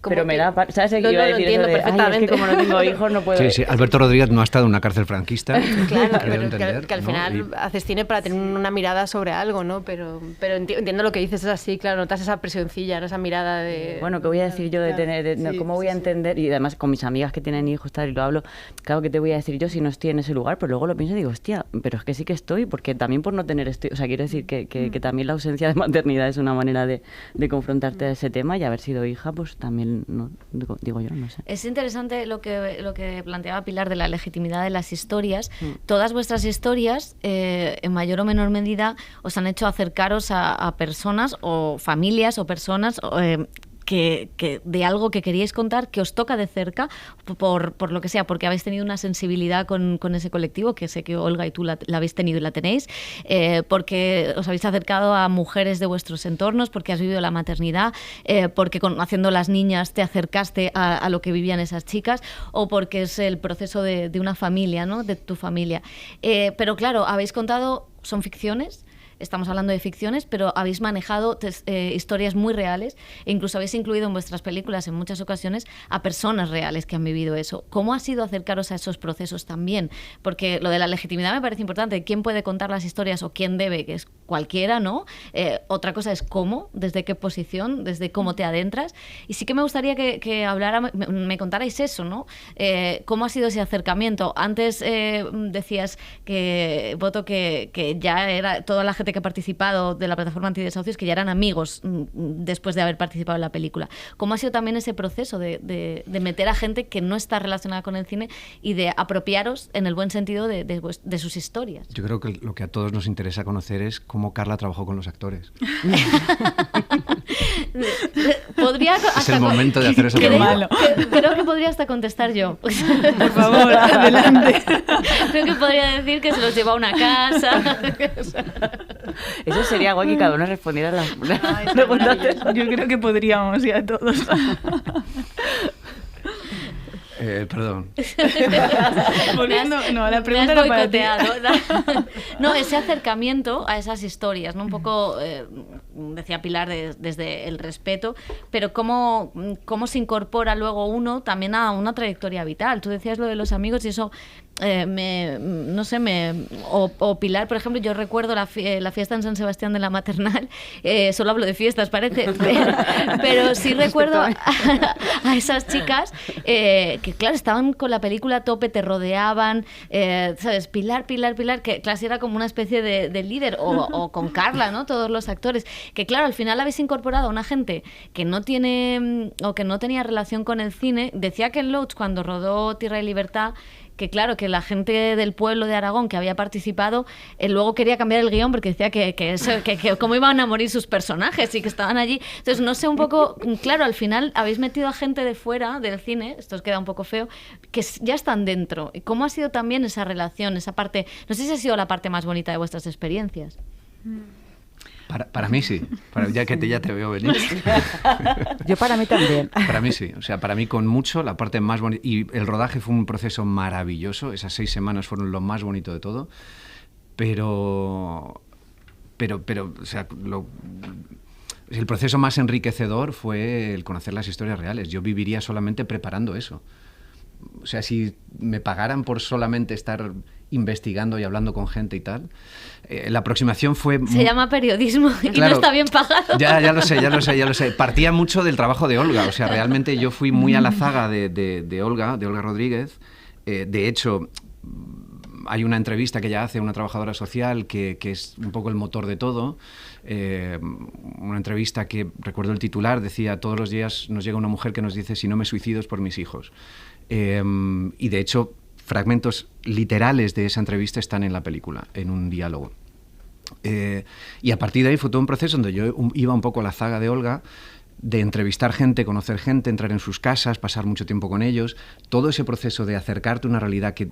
Pero me da... ¿Sabes qué iba a decir? Entiendo perfectamente. Es que como no tengo hijos no puedo... Sí, Alberto Rodríguez no ha estado en una cárcel franquista. Claro, creo pero entender, que al ¿no? final haces cine para tener una mirada sobre algo, ¿no? Pero entiendo lo que dices, es así, claro, notas esa presioncilla, ¿no? Esa mirada de... Bueno, ¿qué voy a decir yo de tener... Sí, ¿Cómo voy a entender? Y además con mis amigas que tienen hijos tal, y lo hablo, claro, ¿qué te voy a decir yo si no estoy en ese lugar? Pero luego lo pienso y digo, hostia, pero es que sí que estoy, porque también por no tener esto... O sea, quiero decir que también la ausencia de maternidad es una manera de confrontarte a ese tema, y haber sido hija, pues también, no, digo yo, no sé. Es interesante lo que planteaba Pilar de la legitimidad de las historias. Todas vuestras historias, en mayor o menor medida, os han hecho acercaros a personas o familias o personas que de algo que queríais contar, que os toca de cerca, por lo que sea, porque habéis tenido una sensibilidad con ese colectivo, que sé que Olga y tú la habéis tenido y la tenéis, porque os habéis acercado a mujeres de vuestros entornos, porque has vivido la maternidad, porque haciendo las niñas te acercaste a lo que vivían esas chicas, o porque es el proceso de una familia, ¿no? De tu familia. Pero claro, habéis contado, son ficciones. Estamos hablando de ficciones, pero habéis manejado historias muy reales e incluso habéis incluido en vuestras películas en muchas ocasiones a personas reales que han vivido eso. ¿Cómo ha sido acercaros a esos procesos también? Porque lo de la legitimidad me parece importante. ¿Quién puede contar las historias o quién debe? Que es cualquiera, ¿no? Otra cosa es cómo, desde qué posición, desde cómo te adentras. Y sí que me gustaría que me contarais eso, ¿no? ¿Cómo ha sido ese acercamiento? Antes decías que, Boto, que ya era toda la gente que ha participado de la plataforma antidesahucios, que ya eran amigos después de haber participado en la película. ¿Cómo ha sido también ese proceso de meter a gente que no está relacionada con el cine y de apropiaros, en el buen sentido, de sus historias? Yo creo que lo que a todos nos interesa conocer es cómo Carla trabajó con los actores. Es el momento de hacer esa pregunta. Creo que podría hasta contestar yo. Por favor, adelante. Creo que podría decir que se los lleva a una casa. Eso sería guay que cada uno respondiera a las preguntas. Yo creo que podríamos ya todos. Perdón. Volviendo, no, la pregunta era para ti. No, ese acercamiento a esas historias, ¿no? Un poco, decía Pilar, desde el respeto, pero cómo se incorpora luego uno también a una trayectoria vital. Tú decías lo de los amigos y eso... o Pilar, por ejemplo, yo recuerdo la fiesta en San Sebastián de la Maternal, solo hablo de fiestas, parece, pero sí recuerdo a esas chicas que, claro, estaban con la película a tope, te rodeaban, ¿sabes? Pilar, que claro, era como una especie de líder, o con Carla, ¿no? Todos los actores, que claro, al final habéis incorporado a una gente que no tiene, o que no tenía relación con el cine. Decía Ken Loach cuando rodó Tierra y Libertad, que claro, que la gente del pueblo de Aragón que había participado, luego quería cambiar el guión porque decía que cómo iban a morir sus personajes y que estaban allí. Entonces, no sé, un poco, claro, al final habéis metido a gente de fuera del cine, esto os queda un poco feo, que ya están dentro. ¿Y cómo ha sido también esa relación, esa parte? No sé si ha sido la parte más bonita de vuestras experiencias. Para mí sí, ya te veo venir. Yo para mí también. Para mí sí, o sea, para mí con mucho, la parte más bonita, y el rodaje fue un proceso maravilloso, esas 6 semanas fueron lo más bonito de todo, pero o sea, el proceso más enriquecedor fue el conocer las historias reales. Yo viviría solamente preparando eso. O sea, si me pagaran por solamente estar investigando y hablando con gente y tal. La aproximación fue... Se llama periodismo y Claro, no está bien pagado. Ya lo sé. Partía mucho del trabajo de Olga. O sea, realmente yo fui muy a la zaga de Olga Rodríguez. De hecho, hay una entrevista que ella hace a una trabajadora social que es un poco el motor de todo. Una entrevista que, recuerdo el titular, decía: todos los días nos llega una mujer que nos dice si no me suicido es por mis hijos. Y de hecho, fragmentos literales de esa entrevista están en la película, en un diálogo. Y a partir de ahí fue todo un proceso donde yo iba un poco a la zaga de Olga, de entrevistar gente, conocer gente, entrar en sus casas, pasar mucho tiempo con ellos. Todo ese proceso de acercarte a una realidad que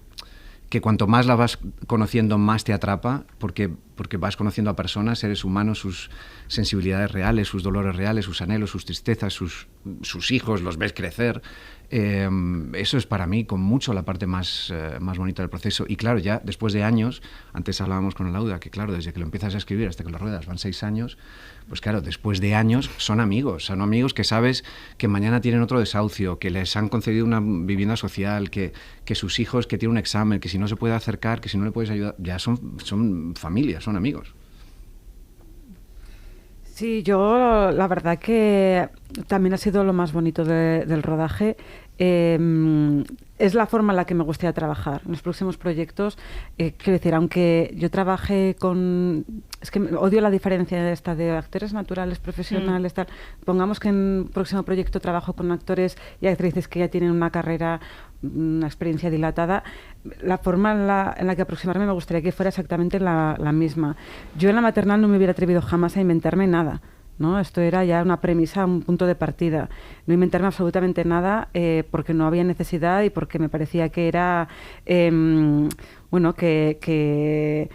cuanto más la vas conociendo, más te atrapa, porque vas conociendo a personas, seres humanos, sus sensibilidades reales, sus dolores reales, sus anhelos, sus tristezas, sus hijos, los ves crecer. Eso es para mí con mucho la parte más bonita del proceso. Y claro, ya después de años, antes hablábamos con Alauda, que claro, desde que lo empiezas a escribir hasta que lo ruedas van 6 años, pues claro, después de años son amigos que sabes que mañana tienen otro desahucio, que les han concedido una vivienda social, que sus hijos, que tienen un examen, que si no se puede acercar, que si no le puedes ayudar, ya son familia, son amigos. Sí, yo la verdad que también ha sido lo más bonito del rodaje. Es la forma en la que me gustaría trabajar en los próximos proyectos. Quiero decir, aunque yo trabajé con... Es que odio la diferencia esta de actores naturales, profesionales, tal. Pongamos que en el próximo proyecto trabajo con actores y actrices que ya tienen una carrera, una experiencia dilatada. La forma en la que aproximarme me gustaría que fuera exactamente la misma. Yo en la maternal no me hubiera atrevido jamás a inventarme nada, ¿no? Esto era ya una premisa, un punto de partida. No inventarme absolutamente nada porque no había necesidad y porque me parecía que era, bueno, que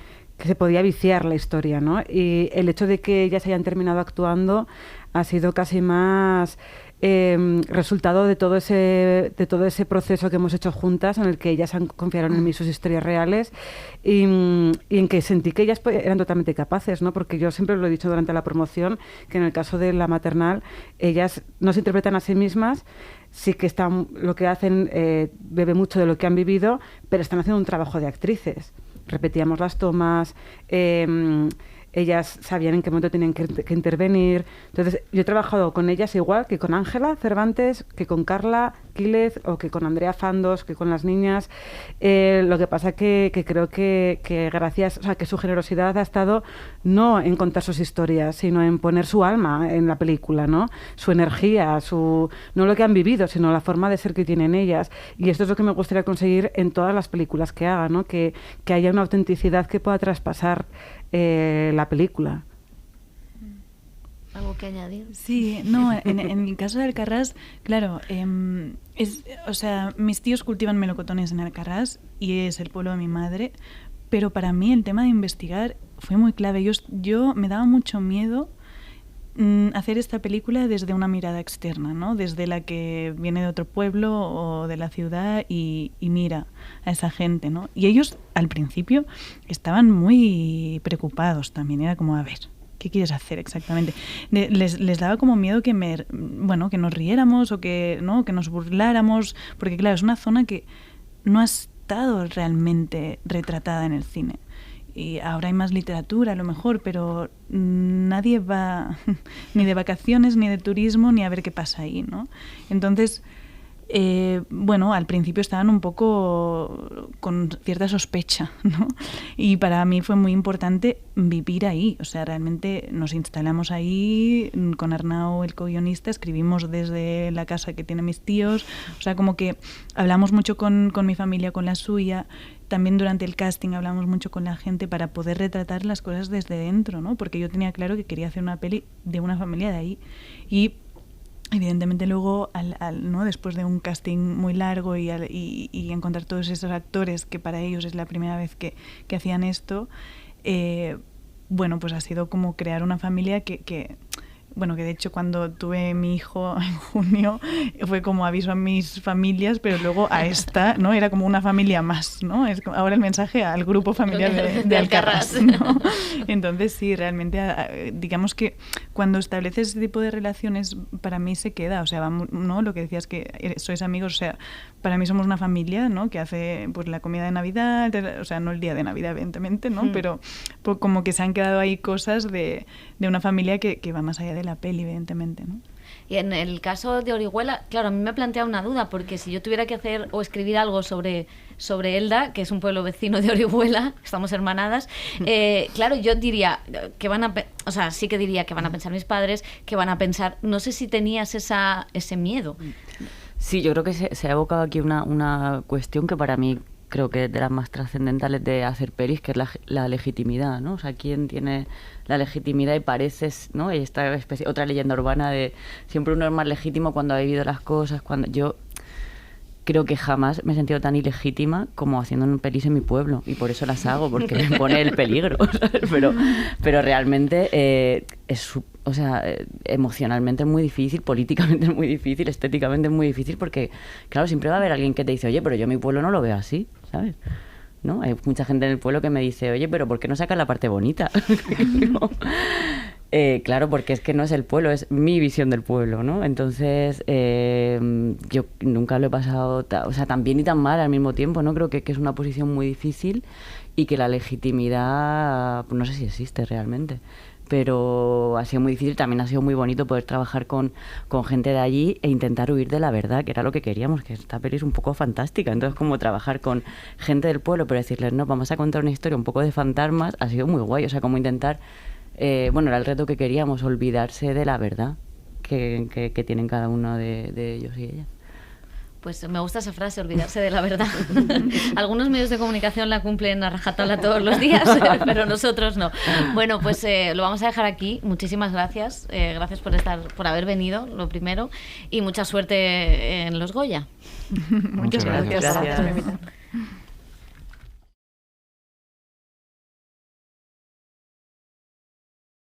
se podía viciar la historia, ¿no? Y el hecho de que ellas hayan terminado actuando ha sido casi más resultado de todo ese proceso que hemos hecho juntas, en el que ellas confiaron en mí sus historias reales y en que sentí que ellas eran totalmente capaces, ¿no? Porque yo siempre lo he dicho durante la promoción, que en el caso de la maternal ellas no se interpretan a sí mismas, sí que lo que hacen bebe mucho de lo que han vivido, pero están haciendo un trabajo de actrices. Repetíamos las tomas, ellas sabían en qué momento tenían que intervenir. Entonces, yo he trabajado con ellas igual que con Ángela Cervantes, que con Carla Quílez o que con Andrea Fandos, que con las niñas. Lo que pasa que creo que gracias, o sea, que su generosidad ha estado no en contar sus historias, sino en poner su alma en la película, ¿no? Su energía, no lo que han vivido, sino la forma de ser que tienen ellas. Y esto es lo que me gustaría conseguir en todas las películas que haga, ¿no? Que haya una autenticidad que pueda traspasar la película. ¿Algo que añadir? Sí, no, en el caso de Alcarrás, claro, o sea, mis tíos cultivan melocotones en Alcarrás y es el pueblo de mi madre, pero para mí el tema de investigar fue muy clave. Yo me daba mucho miedo hacer esta película desde una mirada externa, ¿no? Desde la que viene de otro pueblo o de la ciudad y mira a esa gente, ¿no? Y ellos al principio estaban muy preocupados también, era como, a ver, ¿qué quieres hacer exactamente? Les daba como miedo que que nos riéramos o que nos burláramos, porque claro, es una zona que no ha estado realmente retratada en el cine. Y ahora hay más literatura a lo mejor, pero nadie va ni de vacaciones, ni de turismo, ni a ver qué pasa ahí, ¿no? Entonces, al principio estaban un poco con cierta sospecha, ¿no? Y para mí fue muy importante vivir ahí, o sea, realmente nos instalamos ahí con Arnau, el co-guionista, escribimos desde la casa que tienen mis tíos, o sea, como que hablamos mucho con mi familia, con la suya. También durante el casting hablamos mucho con la gente para poder retratar las cosas desde dentro, ¿no? Porque yo tenía claro que quería hacer una peli de una familia de ahí. Y evidentemente luego, ¿no? Después de un casting muy largo y encontrar todos esos actores que para ellos es la primera vez que hacían esto, pues ha sido como crear una familia que bueno, que de hecho cuando tuve mi hijo en junio fue como aviso a mis familias, pero luego a esta, ¿no? Era como una familia más, ¿no? Es ahora el mensaje al grupo familiar de Alcarrás, ¿no? Entonces sí, realmente digamos que cuando estableces ese tipo de relaciones para mí se queda, o sea, vamos, ¿no? Lo que decías que sois amigos, o sea, para mí somos una familia, ¿no? Que hace pues la comida de Navidad, o sea, no el día de Navidad evidentemente, ¿no? Pero pues, como que se han quedado ahí cosas de una familia que va más allá de la peli, evidentemente, ¿no? Y en el caso de Orihuela, claro, a mí me ha planteado una duda, porque si yo tuviera que hacer o escribir algo sobre Elda, que es un pueblo vecino de Orihuela, estamos hermanadas, claro, yo diría que o sea, sí que diría que van a pensar mis padres, que van a pensar, no sé si tenías ese miedo. Sí, yo creo que se ha evocado aquí una cuestión que para mí creo que es de las más trascendentales de hacer pelis, que es la legitimidad, ¿no? O sea, ¿quién tiene la legitimidad? Y pareces, ¿no? Y esta otra leyenda urbana de siempre uno es más legítimo cuando ha vivido las cosas, cuando yo creo que jamás me he sentido tan ilegítima como haciendo pelis en mi pueblo, y por eso las hago, porque me pone el peligro, ¿sabes? Pero realmente o sea, emocionalmente es muy difícil, políticamente es muy difícil, estéticamente es muy difícil, porque claro, siempre va a haber alguien que te dice, oye, pero yo mi pueblo no lo veo así, ¿sabes? ¿No? Hay mucha gente en el pueblo que me dice, oye, pero ¿por qué no sacas la parte bonita? No. Claro, porque es que no es el pueblo, es mi visión del pueblo, ¿no? Entonces, yo nunca lo he pasado o sea, tan bien y tan mal al mismo tiempo, ¿no? Creo que es una posición muy difícil y que la legitimidad, pues no sé si existe realmente, pero ha sido muy difícil. También ha sido muy bonito poder trabajar con gente de allí e intentar huir de la verdad, que era lo que queríamos, que esta peli es un poco fantástica. Entonces, como trabajar con gente del pueblo, pero decirles, no, vamos a contar una historia un poco de fantasmas, ha sido muy guay. O sea, como intentar, bueno, era el reto que queríamos, olvidarse de la verdad que tienen cada uno de ellos y ellas. Pues me gusta esa frase, olvidarse de la verdad. Algunos medios de comunicación la cumplen a rajatabla todos los días, pero nosotros no. Bueno, pues lo vamos a dejar aquí. Muchísimas gracias. Gracias por haber venido, lo primero, y mucha suerte en los Goya. Muchas gracias. Gracias.